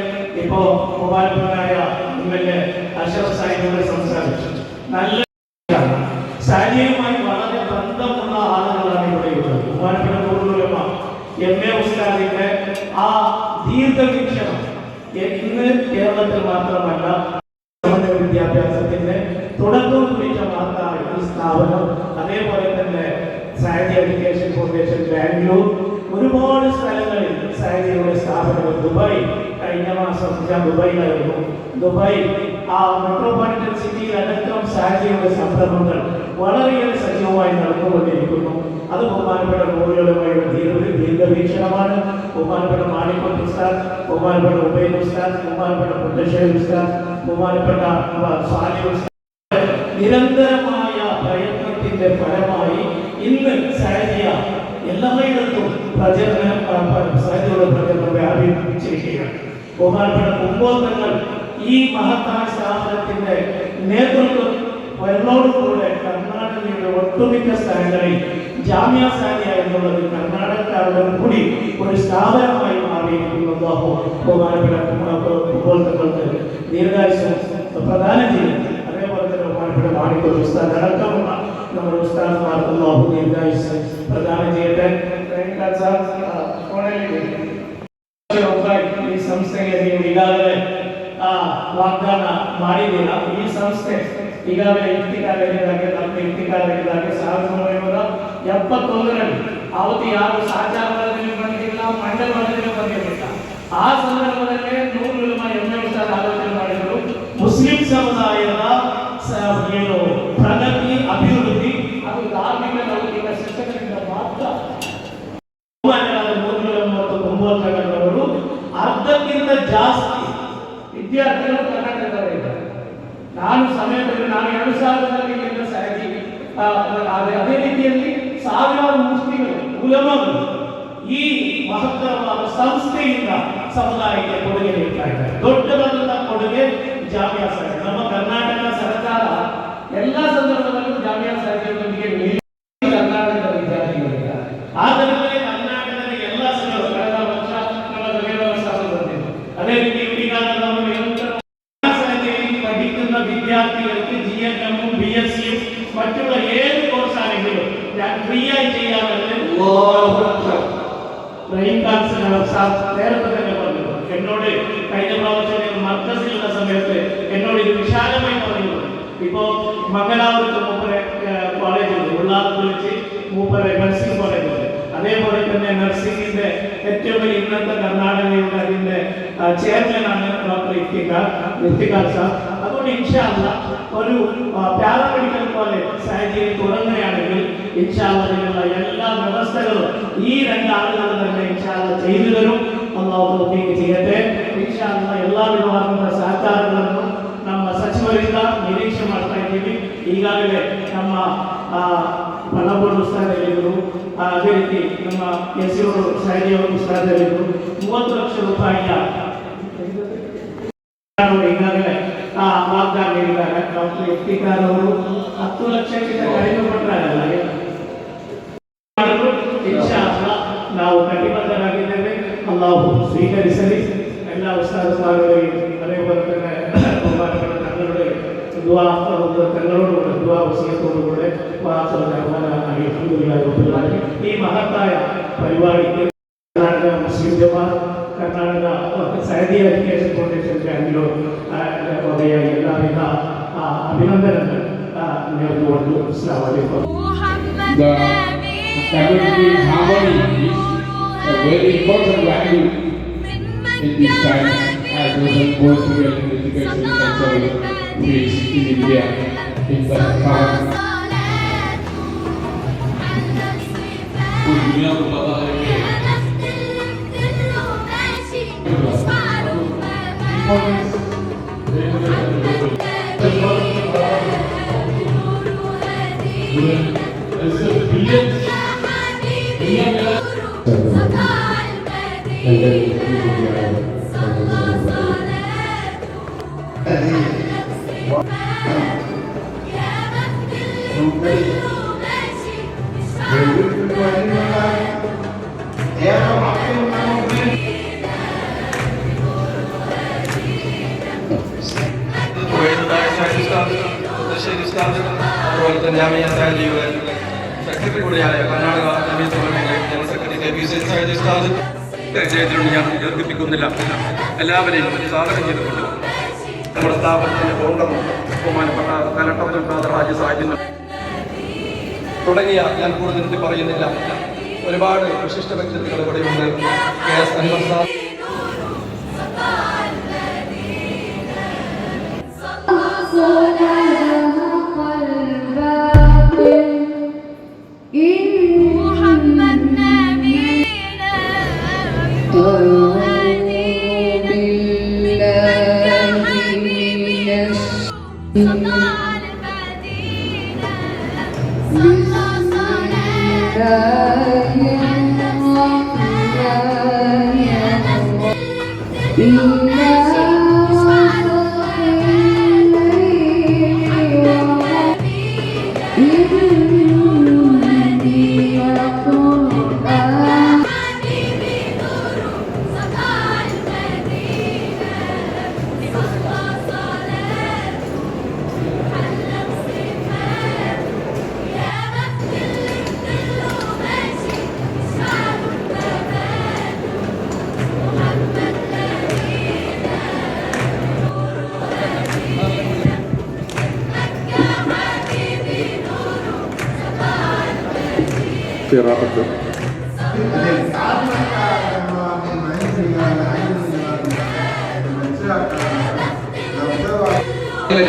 ഇപ്പോ ബഹുമാനപ്പെട്ടതായ MLA അഷ്റഫ് സാഹിബിനോട് സംസാരിച്ചു. നല്ല സാനിയയുമായി വളരെ ബന്ധമുള്ള ആളുകളാണ് ഇവിടെയുള്ളത്. ബഹുമാനപ്പെട്ട നൂറുലുലമ MA ഉസ്താദിന്റെ ആ ദീർഘവീക്ഷണം ഇന്ന് കേരളത്തിൽ മാത്രമല്ല വിദ്യാഭ്യാസത്തിന്റെ തുടക്കം കുറിച്ച മഹത്തായ ഈ സ്ഥാപനം, അതേപോലെ തന്നെ സാഹിത്യ എഡ്യൂക്കേഷൻ ഫൗണ്ടേഷൻ ബാംഗ്ലൂർ, ഒരുപാട് സ്ഥലങ്ങളിൽ സാഹിത്യയുടെ സ്ഥാപനങ്ങൾ. ദുബായ്, കഴിഞ്ഞ മാസം ഞാൻ ദുബായിലായിരുന്നു. ദുബായ് ആ മെട്രോപൊളിറ്റൻ സിറ്റിയിൽ അടക്കം സാഹിത്യയുടെ സംരംഭങ്ങൾ വളരെയേറെ സജീവമായി നടന്നുകൊണ്ടിരിക്കുന്നു. അത് ബഹുമാനപ്പെട്ട നൂറുലുലമയുടെ ദീർഘവീക്ഷണമാണ്. ബഹുമാനപ്പെട്ട മാണിക്കോട്ട് ഉസ്താദ്, ബഹുമാനപ്പെട്ട ഉബൈദ് ഉസ്താദ്, ബഹുമാനപ്പെട്ട മുത്തശ്ശേരി ഉസ്താദ്, ബഹുമാനപ്പെട്ട സ്വാലി ഉസ്താദ് നിരന്തരമായ പ്രയത്നത്തിന്റെ ഫലമായി ഇന്ന് സാഹിത്യ എല്ലായിടത്തും സാഹിത്യയുടെ പ്രചരണം വ്യാപിച്ചിരിക്കുകയാണ്. ബഹുമാനപ്പെട്ട കുമ്പോൾ തങ്ങൾ ഈ മഹത്തായ സ്ഥാപനത്തിന്റെ നേതൃത്വം വരലോടുകൂടെ കർണാടകയുടെ ഒട്ടുമിക്ക സ്ഥലങ്ങളിൽ ജാമിയ സാനിയ എന്നുള്ളത് കർണാടകക്കാരുടെ കൂടി ഒരു സ്ഥാപനമായി മാറിയിരിക്കുന്നു. ബഹുമാനപ്പെട്ട കുമ്പോൾ തങ്ങൾക്ക് ദീർഘായുസ്സും പ്രദാനം ചെയ്യുന്നു. അതേപോലെ തന്നെ ബഹുമാനപ്പെട്ട മാണിക്കോട്ട് ഉസ്താദ് അടക്കമുള്ള നമ്മുടെ ഉസ്താദ്മാർക്ക് അല്ലാഹു ദീർഘായുസ്സ് പ്രദാനം ചെയ്യട്ടെ. ಈ ಸಂಸ್ಥೆಗೆ ನೀವು ಈಗಾಗಲೇ ವಾಗ್ದಾನ ಮಾಡಿದ್ದೀರ. ಈ ಸಂಸ್ಥೆ ಈಗಾಗಲೇ ಇಫ್ತಿಕಾರರಿಗಾಗಿ 1971ರಲ್ಲಿ ಅವತ್ತು ಯಾರು ಸಾಚಾರದಲ್ಲಿ ಬಂದಿಲ್ಲ, ಮಂಡಲದಲ್ಲಿ ಬಂದಿರಲಿಲ್ಲ. ಆ ಸಂದರ್ಭದಲ್ಲೇ ನೂರುಲುಲಮಾ MA ಉಸ್ತಾದ್ ಆಲೋಚನೆ ಮಾಡಿದರು, ಮುಸ್ಲಿಂ ಸಮುದಾಯದ ಏನು ಪ್ರಗತಿ, ಅಭಿವೃದ್ಧಿ ಅದು ಧಾರ್ಮಿಕ ಲೌಕಿಕ ಶಿಕ್ಷಕರಿಂದ ಮಾತ್ರ. ನೂರುಲುಲಮಾ ಮತ್ತು ಕುಂಬೋಲ್ ತಗಳವರು ಅರ್ಧಕ್ಕಿಂತ ಜಾಸ್ತಿ ವಿದ್ಯಾರ್ಥಿಗಳು ಕರ್ನಾಟಕದವರಿದ್ದಾರೆ. ನಾನು ಸಮಯದಲ್ಲಿ 2000ರಲ್ಲಿ ಸಾಹಿತಿ, ಅದೇ ರೀತಿಯಲ್ಲಿ ಸಾವಿರಾರು ಮುಸ್ಲಿಮರು ಉಲಮಾಗಳು ಈ ಮಹತ್ತರವಾದ ಸಂಸ್ಥೆಯಿಂದ ಸಮುದಾಯಕ್ಕೆ ಕೊಡುಗೆ ನೀಡ್ತಾ ಇದ್ದಾರೆ. ದೊಡ್ಡದಾದಂತಹ ಕೊಡುಗೆ ಜಾಮಿಯಾ ಸಾಹಿತ್ಯ. ನಮ್ಮ ಕರ್ನಾಟಕ ಸರ್ಕಾರ ಎಲ್ಲ ಸಂದರ್ಭದಲ್ಲೂ ಜಾಮಿಯಾ ಸಾಹಿತ್ಯದೊಂದಿಗೆ ಕರ್ನಾಟಕದ ವಿದ್ಯಾರ್ಥಿಗಳಿದ್ದಾರೆ. ಆದ್ದರಿಂದ ಕರ್ನಾಟಕದ ಎಲ್ಲ ಕಳೆದ ವರ್ಷ ನಮ್ಮ ಗಗನೋತ್ಸವ ಬಂದಿದೆ. ಅದೇ ರೀತಿ പഠിക്കുന്ന വിദ്യാർത്ഥികൾക്ക് GNM, BSc മറ്റുള്ള ഏത് കോഴ്സ് ആണെങ്കിലും ഞാൻ ഫ്രീ ആയി ചെയ്യാമെന്ന് നേരത്തെ തന്നെ പറഞ്ഞു. എന്നോട് കഴിഞ്ഞ പ്രാവശ്യം മർക്കസിലുള്ള സമയത്ത് എന്നോട് ഇത് വിശാലമായി പറഞ്ഞു. ഇപ്പോ മംഗലാപുരത്ത് മൂപ്പരെ കോളേജുണ്ട്, ഉള്ളാർക്ക് വെച്ച് മൂപ്പരെ നഴ്സിംഗ് കോളേജുണ്ട്. അതേപോലെ തന്നെ നഴ്സിംഗിന്റെ ഏറ്റവും വലിയ ഇന്നത്തെ കർണാടകയുടെ അതിന്റെ ചെയർമാനാണ് ഡോക്ടർ ഇഫ്തിഖാർ സാർ. അതുകൊണ്ട് ഇൻഷാ അല്ലാഹ് ഒരു പാരാമെഡിക്കൽ കോളേജ് സാഹചര്യം തുടങ്ങുകയാണെങ്കിൽ ഇൻഷാ അല്ലാഹ് അതിനുള്ള എല്ലാ വ്യവസ്ഥകളും ഈ രണ്ടാളുകൾ തന്നെ ഇൻഷാ അല്ലാഹ് ചെയ്തു തരും. അല്ലാഹു തൗഫീഖ് ചെയ്യട്ടെ. ಇನ್ಶಾ ಅಲ್ಲಾಹ್ ಎಲ್ಲಾ ವಿಧವಾದ ಸಹಕಾರಗಳನ್ನು ನಮ್ಮ ಸಚಿವರಿಂದ ನಿರೀಕ್ಷೆ ಮಾಡ್ತಾ ಇದ್ದೀವಿ. ಈಗಾಗಲೇ ನಮ್ಮ ಪಲ್ಲಬೋಡು ಉಸ್ತಾದ್ ಹೇಳಿದರು, ಅದೇ ರೀತಿ ನಮ್ಮ ಎಸ್ಸಿಯವರು ಸಾಯಿಯವರು ಉಸ್ತಾದ್ ಹೇಳಿದರು. 30 ಲಕ್ಷ ರೂಪಾಯಿಯ ಈಗಾಗಲೇ ವಾಗ್ದಾನ ನೀಡಿದ್ದಾರೆ. ಡಾಕ್ಟರ್ ಇಫ್ತಿಖಾರ್ ಅವರು 10 ಲಕ್ಷಕ್ಕಿಂತ ಕಡಿಮೆ ಕೊಟ್ಟರಲ್ಲ. ಇನ್ಶಾ ಅಲ್ಲಾಹ್ ನಾವು ಕಟಿಬದ್ಧರಾಗಿದ್ದೇವೆ. ಅಲ್ಲಾಹು ಸ್ವೀಕರಿಸಲಿ. ಎಲ್ಲ ಉಸ್ತಾದ್ಮಾರುಗಳಿಗೆ അതേപോലെ തന്നെ ബഹുമാനപ്പെട്ട തങ്ങളുടെ ദുആ തങ്ങളോടുകൂടെ ദുആ വസിയത്തോടുകൂടെ ഈ മഹത്തായ പരിപാടിക്ക് കർണാടക മുസ്ലിം ജമാഅത്ത്, കർണാടക സാഹിത്യ എഡ്യൂക്കേഷൻ ഫൗണ്ടേഷൻ ബാംഗ്ലൂർ വകയായി എല്ലാവിധ അഭിനന്ദനങ്ങൾ നേർന്നുകൊണ്ടു. അസ്സലാമു അലൈക്കും. The community harmony is a very important value in these times as those both together in education and cultural fields in India in the current. दुनिया को पता है कि അതുപോലെ തന്നെ ജാമിയ സാലിയുടെ സെക്രട്ടറി കൂടിയായ Karnataka general secretary K P. Syed ഉസ്താദ് ജയത്തിലൂടെ ഞാൻ ദീർഘിപ്പിക്കുന്നില്ല. എല്ലാവരെയും സ്വാഗതം ചെയ്തുകൊണ്ട് നമ്മുടെ സ്ഥാപനത്തിൻ്റെ ഫൗണ്ടറും ബഹുമാനപ്പെട്ട കലക്ടർ അബ്ദുൽ ഖാദർ ഹാജി സാഹിബിനും തുടങ്ങിയ ഞാൻ കൂടുതൽ പറയുന്നില്ല. ഒരുപാട് വിശിഷ്ട വ്യക്തിത്വങ്ങൾ ഇവിടെയുണ്ട്. KS അൻവർ സാർ,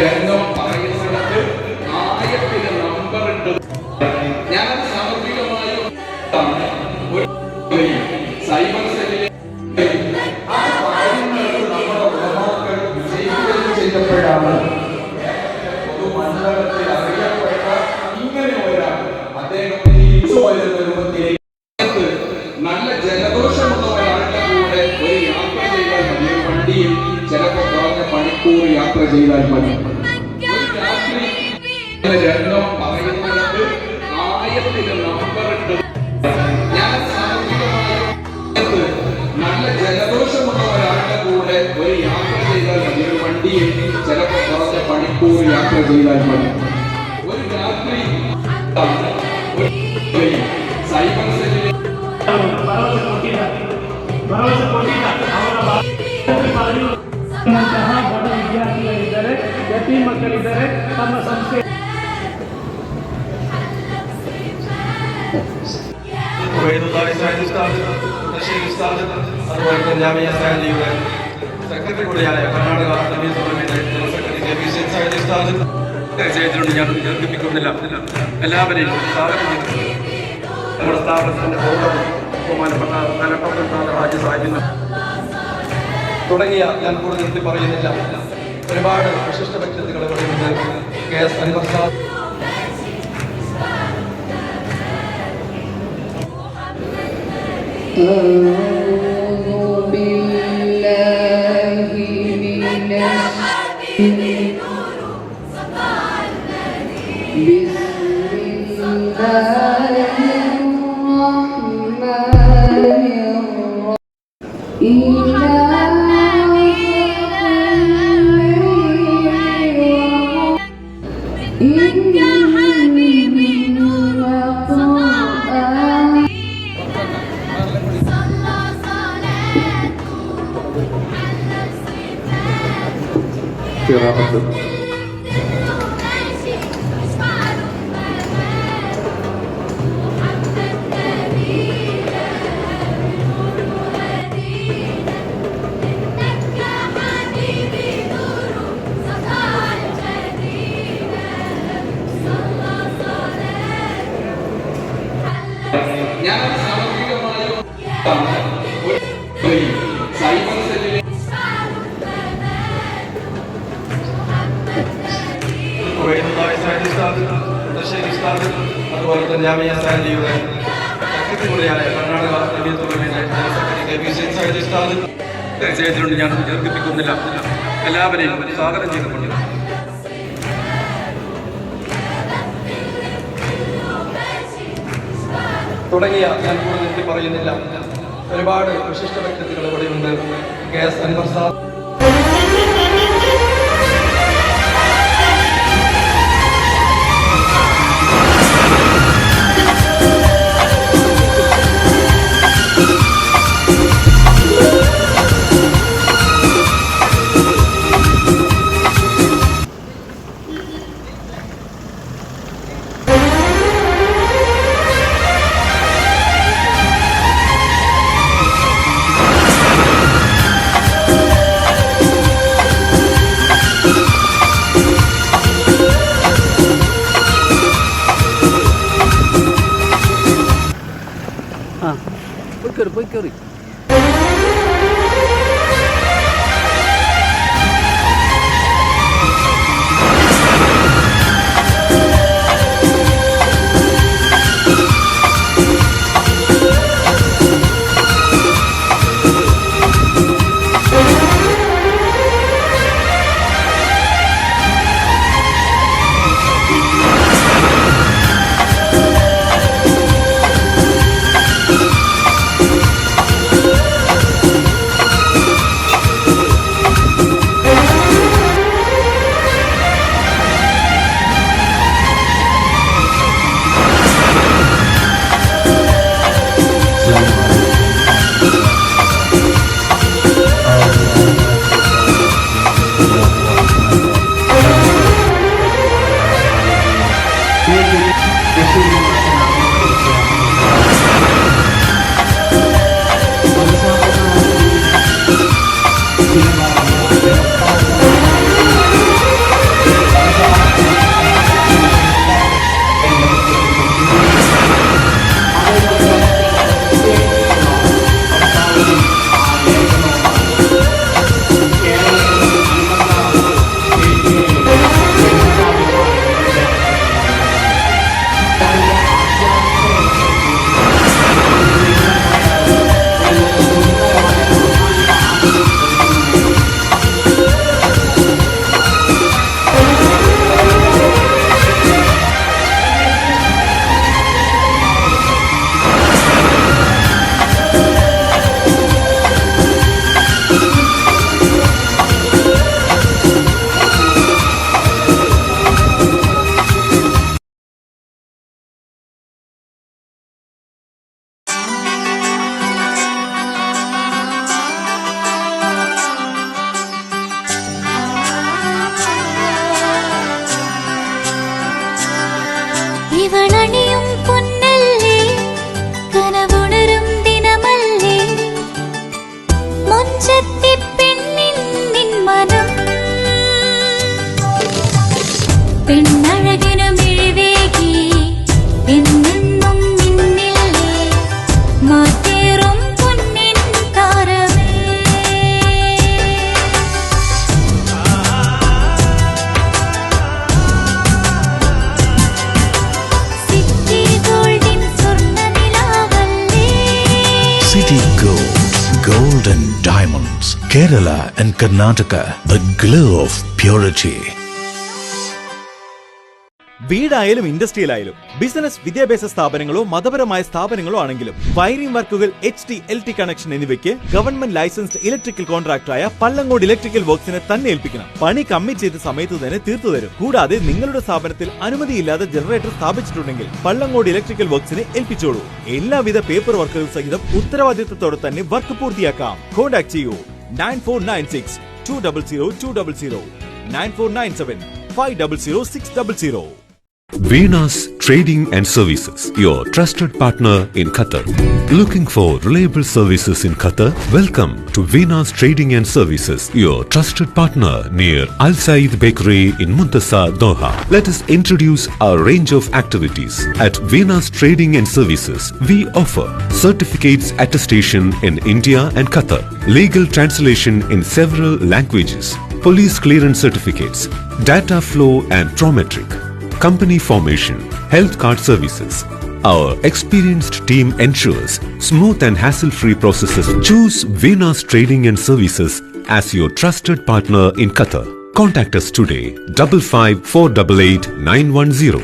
രംഗം പറയുന്നിടത്ത് ആയത്തിന് നമ്പർ ഉണ്ട്. ഞാനത് സാമ്പത്തികമായി സൈബർ സെല്ലിലെ ആ കാര്യങ്ങൾ നമ്മുടെ ഉലമാക്കൾ വിജയിക്കുകയും ചെയ്തപ്പോഴാണ് പൊതുമണ്ഡലത്തിൽ അറിയപ്പെട്ട ഇങ്ങനെ ഒരാൾ അദ്ദേഹം തിരിച്ചു വരുന്ന രൂപത്തിലേക്ക് നല്ല ജലദോഷമുള്ള ഒരാളുടെ കൂടെ ഒരു യാത്ര ചെയ്താൽ മതി. ഒരു വണ്ടിയിൽ ചിലപ്പോൾ കുറഞ്ഞ മണിക്കൂർ യാത്ര ചെയ്താൽ മതി. ഒരു രാത്രി രംഗം പറയുന്നിടത്ത് ആയത്തിന് നമ്പർ ഉണ്ട്. ഞാൻ സാമ്പത്തികമായി നല്ല ജലദോഷമുള്ള ഒരാളുടെ കൂടെ ഒരു യാത്ര ചെയ്താൽ മതി. ഒരു വണ്ടിയിൽ ചിലപ്പോൾ കുറഞ്ഞ മണിക്കൂർ യാത്ര ചെയ്താൽ മതി. ഒരു രാത്രി സൈബർ സെല്ലിൽ ಬಡ ವಿದ್ಯಾರ್ಥಿಗಳಿದ್ದಾರೆ, ಯತೀಂ ಮಕ್ಕಳಿದ್ದಾರೆ. ತಮ್ಮ ಸಂಸ್ಥೆ അതുപോലെ തന്നെ ജാമിയ സാലിയുടെ സെക്രട്ടറി കൂടിയായ Karnataka general secretary K P. Syed ഉസ്താദ് ജയത്തിലൂടെ ഞാൻ ദീർഘിപ്പിക്കുന്നില്ല. എല്ലാവരെയും സ്വാഗതം ചെയ്തിട്ടുണ്ട്. നമ്മുടെ സ്ഥാപനത്തിൻ്റെ ഫൗണ്ടറും ബഹുമാനപ്പെട്ട കലക്ടർ അബ്ദുൽ ഖാദർ ഹാജി സാഹിബിനും തുടങ്ങിയ ഞാൻ കൂടുതൽ പറയുന്നില്ല. ഒരുപാട് വിശിഷ്ട വ്യക്തിത്വങ്ങൾ ഇവിടെയുണ്ട്. KS അൻവർ സാർ, ഞാൻ സാമ്പത്തികമായി സൈബർ സെല്ലിലെ അതുപോലെ തന്നെ ജാമിയ സാലിയുടെ സെക്രട്ടറി കൂടിയായ കർണാടക ജമിയത്തുൽ ഉലമയുടെ general secretary K P Hussain Sahid ഉസ്താദ് പരിചയത്തിലുണ്ട്, ഞാൻ ദീർഘിപ്പിക്കുന്നില്ല. എല്ലാവരെയും സ്വാഗതം ചെയ്തുകൊണ്ട് തുടങ്ങിയ ഞാൻ കൂടുതൽ പറയുന്നില്ല. ഒരുപാട് വിശിഷ്ട വ്യക്തിത്വങ്ങൾ ഇവിടെയുണ്ട്. KS അൻവർ സാർ, പോയി കയറി ഇവളണിയും പൊന്നല്ലേ കനവുണരും ദിനമല്ലേ മൊഞ്ചത്തി പെണ്ണിൻ നിൻ മനം പെണ്ണഴകിനു മിഴിവേകി എന്നെന്നും നിന്നില്ലേ മാറ്റേറും പൊന്നിൻ താരമേ City Gold, Gold and Diamonds, Kerala and Karnataka, the glow of purity. വീടായാലും ഇൻഡസ്ട്രിയിലായാലും ബിസിനസ്, വിദ്യാഭ്യാസ സ്ഥാപനങ്ങളോ മതപരമായ സ്ഥാപനങ്ങളോ ആണെങ്കിലും വയറിംഗ് വർക്കുകൾ, HT, LT കണക്ഷൻ എന്നിവയ്ക്ക് ഗവൺമെന്റ് ലൈസൻസ്ഡ് ഇലക്ട്രിക്കൽ കോൺട്രാക്ടറായ പള്ളങ്ങോട് ഇലക്ട്രിക്കൽ വർക്സിനെ തന്നെ ഏൽപ്പിക്കണം. പണി കമ്മിറ്റ് ചെയ്ത സമയത്ത് തന്നെ തീർത്തു തരും. കൂടാതെ നിങ്ങളുടെ സ്ഥാപനത്തിൽ അനുമതിയില്ലാതെ ജനറേറ്റർ സ്ഥാപിച്ചിട്ടുണ്ടെങ്കിൽ പള്ളങ്ങോട് ഇലക്ട്രിക്കൽ വർക്സിനെ ഏൽപ്പിച്ചോളൂ. എല്ലാവിധ പേപ്പർ വർക്കുകൾ സഹിതം ഉത്തരവാദിത്തത്തോടെ തന്നെ വർക്ക് പൂർത്തിയാക്കാം. കോൺടാക്ട് ചെയ്യൂ 9496 200 200 9497 500 600. Venus Trading and Services, your trusted partner in Qatar. Looking for reliable services in Qatar? Welcome to Venus Trading and Services, your trusted partner near Al Said Bakery in Muntasa, Doha. Let us introduce our range of activities. At Venus Trading and Services, we offer certificates attestation in India and Qatar, legal translation in several languages, police clearance certificates, data flow and Prometric, company formation, health card services. Our experienced team ensures smooth and hassle-free processes. Choose Venus Trading and Services as your trusted partner in Qatar. Contact us today 55488910.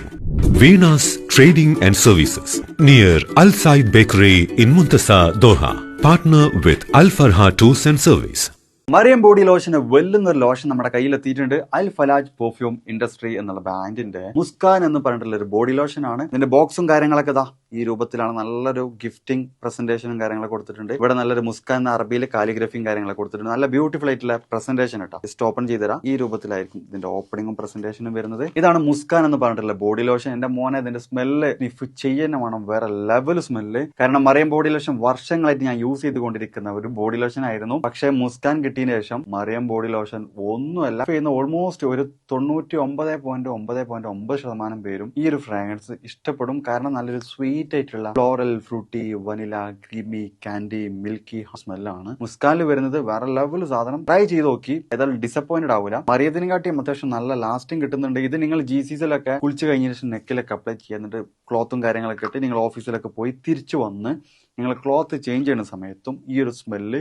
Venus Trading and Services near Al Said Bakery in Muntasa, Doha. Partner with Al Farha Tours and Service. Mariyam body ലോഷന് വെല്ലുന്നൊരു ലോഷൻ നമ്മുടെ കയ്യിലെത്തിയിട്ടുണ്ട്. അൽ ഫലാജ് പെർഫ്യൂം ഇൻഡസ്ട്രി എന്നുള്ള ബ്രാൻഡിന്റെ മുസ്കാൻ എന്ന് പറഞ്ഞിട്ടുള്ള ഒരു ബോഡി ലോഷൻ ആണ്. ഇതിന്റെ ബോക്സും കാര്യങ്ങളൊക്കെ ഇതാ ഈ രൂപത്തിലാണ്. നല്ലൊരു ഗിഫ്റ്റിംഗ് പ്രസന്റേഷനും കാര്യങ്ങളൊക്കെ കൊടുത്തിട്ടുണ്ട്. ഇവിടെ നല്ലൊരു മുസ്കാൻ എന്ന അറബിയിൽ കാലിഗ്രഫിയും കാര്യങ്ങളൊക്കെ കൊടുത്തിട്ടുണ്ട്. നല്ല ബ്യൂട്ടിഫുൾ ആയിട്ടുള്ള പ്രസന്റേഷൻ കേട്ടോ. ജസ്റ്റ് ഓപ്പൺ ചെയ്തുതരാം. ഈ രൂപത്തിലായിരിക്കും ഇതിന്റെ ഓപ്പണിംഗും പ്രസന്റേഷനും വരുന്നത്. ഇതാണ് മുസ്കാൻ എന്ന് പറഞ്ഞിട്ടുള്ള ബോഡി ലോഷൻ. എന്റെ മോനെ ഇതിന്റെ സ്മെല്ല് സ്നിഫ് ചെയ്യുന്ന വേണം, വേറെ ലെവൽ സ്മെല്ല്. കാരണം മറിയം ബോഡി ലോഷൻ വർഷങ്ങളായിട്ട് ഞാൻ യൂസ് ചെയ്തുകൊണ്ടിരിക്കുന്ന ഒരു ബോഡി ലോഷൻ ആയിരുന്നു. പക്ഷേ മുസ്കാൻ കിട്ടിയതിന് ശേഷം മറിയം ബോഡി ലോഷൻ ഒന്നുമല്ല ചെയ്യുന്ന ഓൾമോസ്റ്റ് ഒരു 99.9% പേരും ഈ ഒരു ഫ്രാഗ്രൻസ് ഇഷ്ടപ്പെടും. കാരണം നല്ലൊരു സ്വീറ്റ് ആയിട്ടുള്ള floral, fruity, vanilla, creamy, candy, milky സ്മെല്ലാണ് മുസ്കാനിൽ വരുന്നത്. വേറെ ലെവൽ സാധനം. ട്രൈ ചെയ്ത് നോക്കി, ഏതായാലും ഡിസപ്പോയിന്റഡ് ആവില്ല. മറിയത്തിനെക്കാട്ടിയും അത്യാവശ്യം നല്ല ലാസ്റ്റിംഗ് കിട്ടുന്നുണ്ട്. ഇത് നിങ്ങൾ GCCയിലൊക്കെ കുളിച്ച് കഴിഞ്ഞ ശേഷം നെക്കിലൊക്കെ അപ്ലൈ ചെയ്യുന്നുണ്ട്. ക്ലോത്തും കാര്യങ്ങളൊക്കെ ഇട്ട് നിങ്ങൾ ഓഫീസിലൊക്കെ പോയി തിരിച്ചു വന്ന് നിങ്ങൾ ക്ലോത്ത് ചേഞ്ച് ചെയ്യുന്ന സമയത്തും ഈ ഒരു സ്മെല്ല്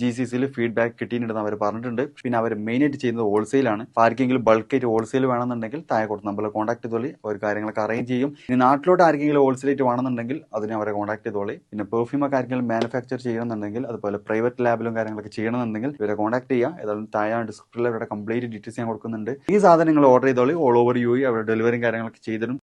GCCയിൽ ഫീഡ്ബാക്ക് കിട്ടിയിട്ടുണ്ടെന്ന് അവർ പറഞ്ഞിട്ടുണ്ട്. പിന്നെ അവർ മെയിനായിട്ട് ചെയ്യുന്നത് ഹോൾസെയിലാണ്. ആർക്കെങ്കിലും ബൾക്കായിട്ട് ഹോൾസെയിൽ വേണമെന്നുണ്ടെങ്കിൽ താഴെ കൊടുത്ത് നമ്മൾ കോൺടാക്ട് ചെയ്തോളി. അവർ കാര്യങ്ങളൊക്കെ അറേഞ്ച് ചെയ്യും. ഇനി നാട്ടിലോട്ട് ആർക്കെങ്കിലും ഹോൾസെയിലായിട്ട് വേണമെന്നുണ്ടെങ്കിൽ അതിനെ അവരെ കോൺടാക്ട് ചെയ്തോളി. പിന്നെ പെർഫ്യൂമൊക്കെ ആർക്കെങ്കിലും മാനുഫാക്ചർ ചെയ്യണമെന്നുണ്ടെങ്കിൽ, അതുപോലെ പ്രൈവറ്റ് ലാബിലും കാര്യങ്ങളൊക്കെ ചെയ്യണമെന്നുണ്ടെങ്കിൽ ഇവരെ കോൺടാക്ട് ചെയ്യുക. ഏതായാലും താഴെ ഡിസ്ക്രിപ്ഷനിൽ അവരുടെ കംപ്ലീറ്റ് ഡീറ്റെയിൽസ് ഞാൻ കൊടുക്കുന്നുണ്ട്. ഈ സാധനങ്ങൾ ഓർഡർ ചെയ്തോളി. ഓൾ ഓവർ UAE അവരുടെ ഡെലിവറിയും കാര്യങ്ങളൊക്കെ ചെയ്തിടും.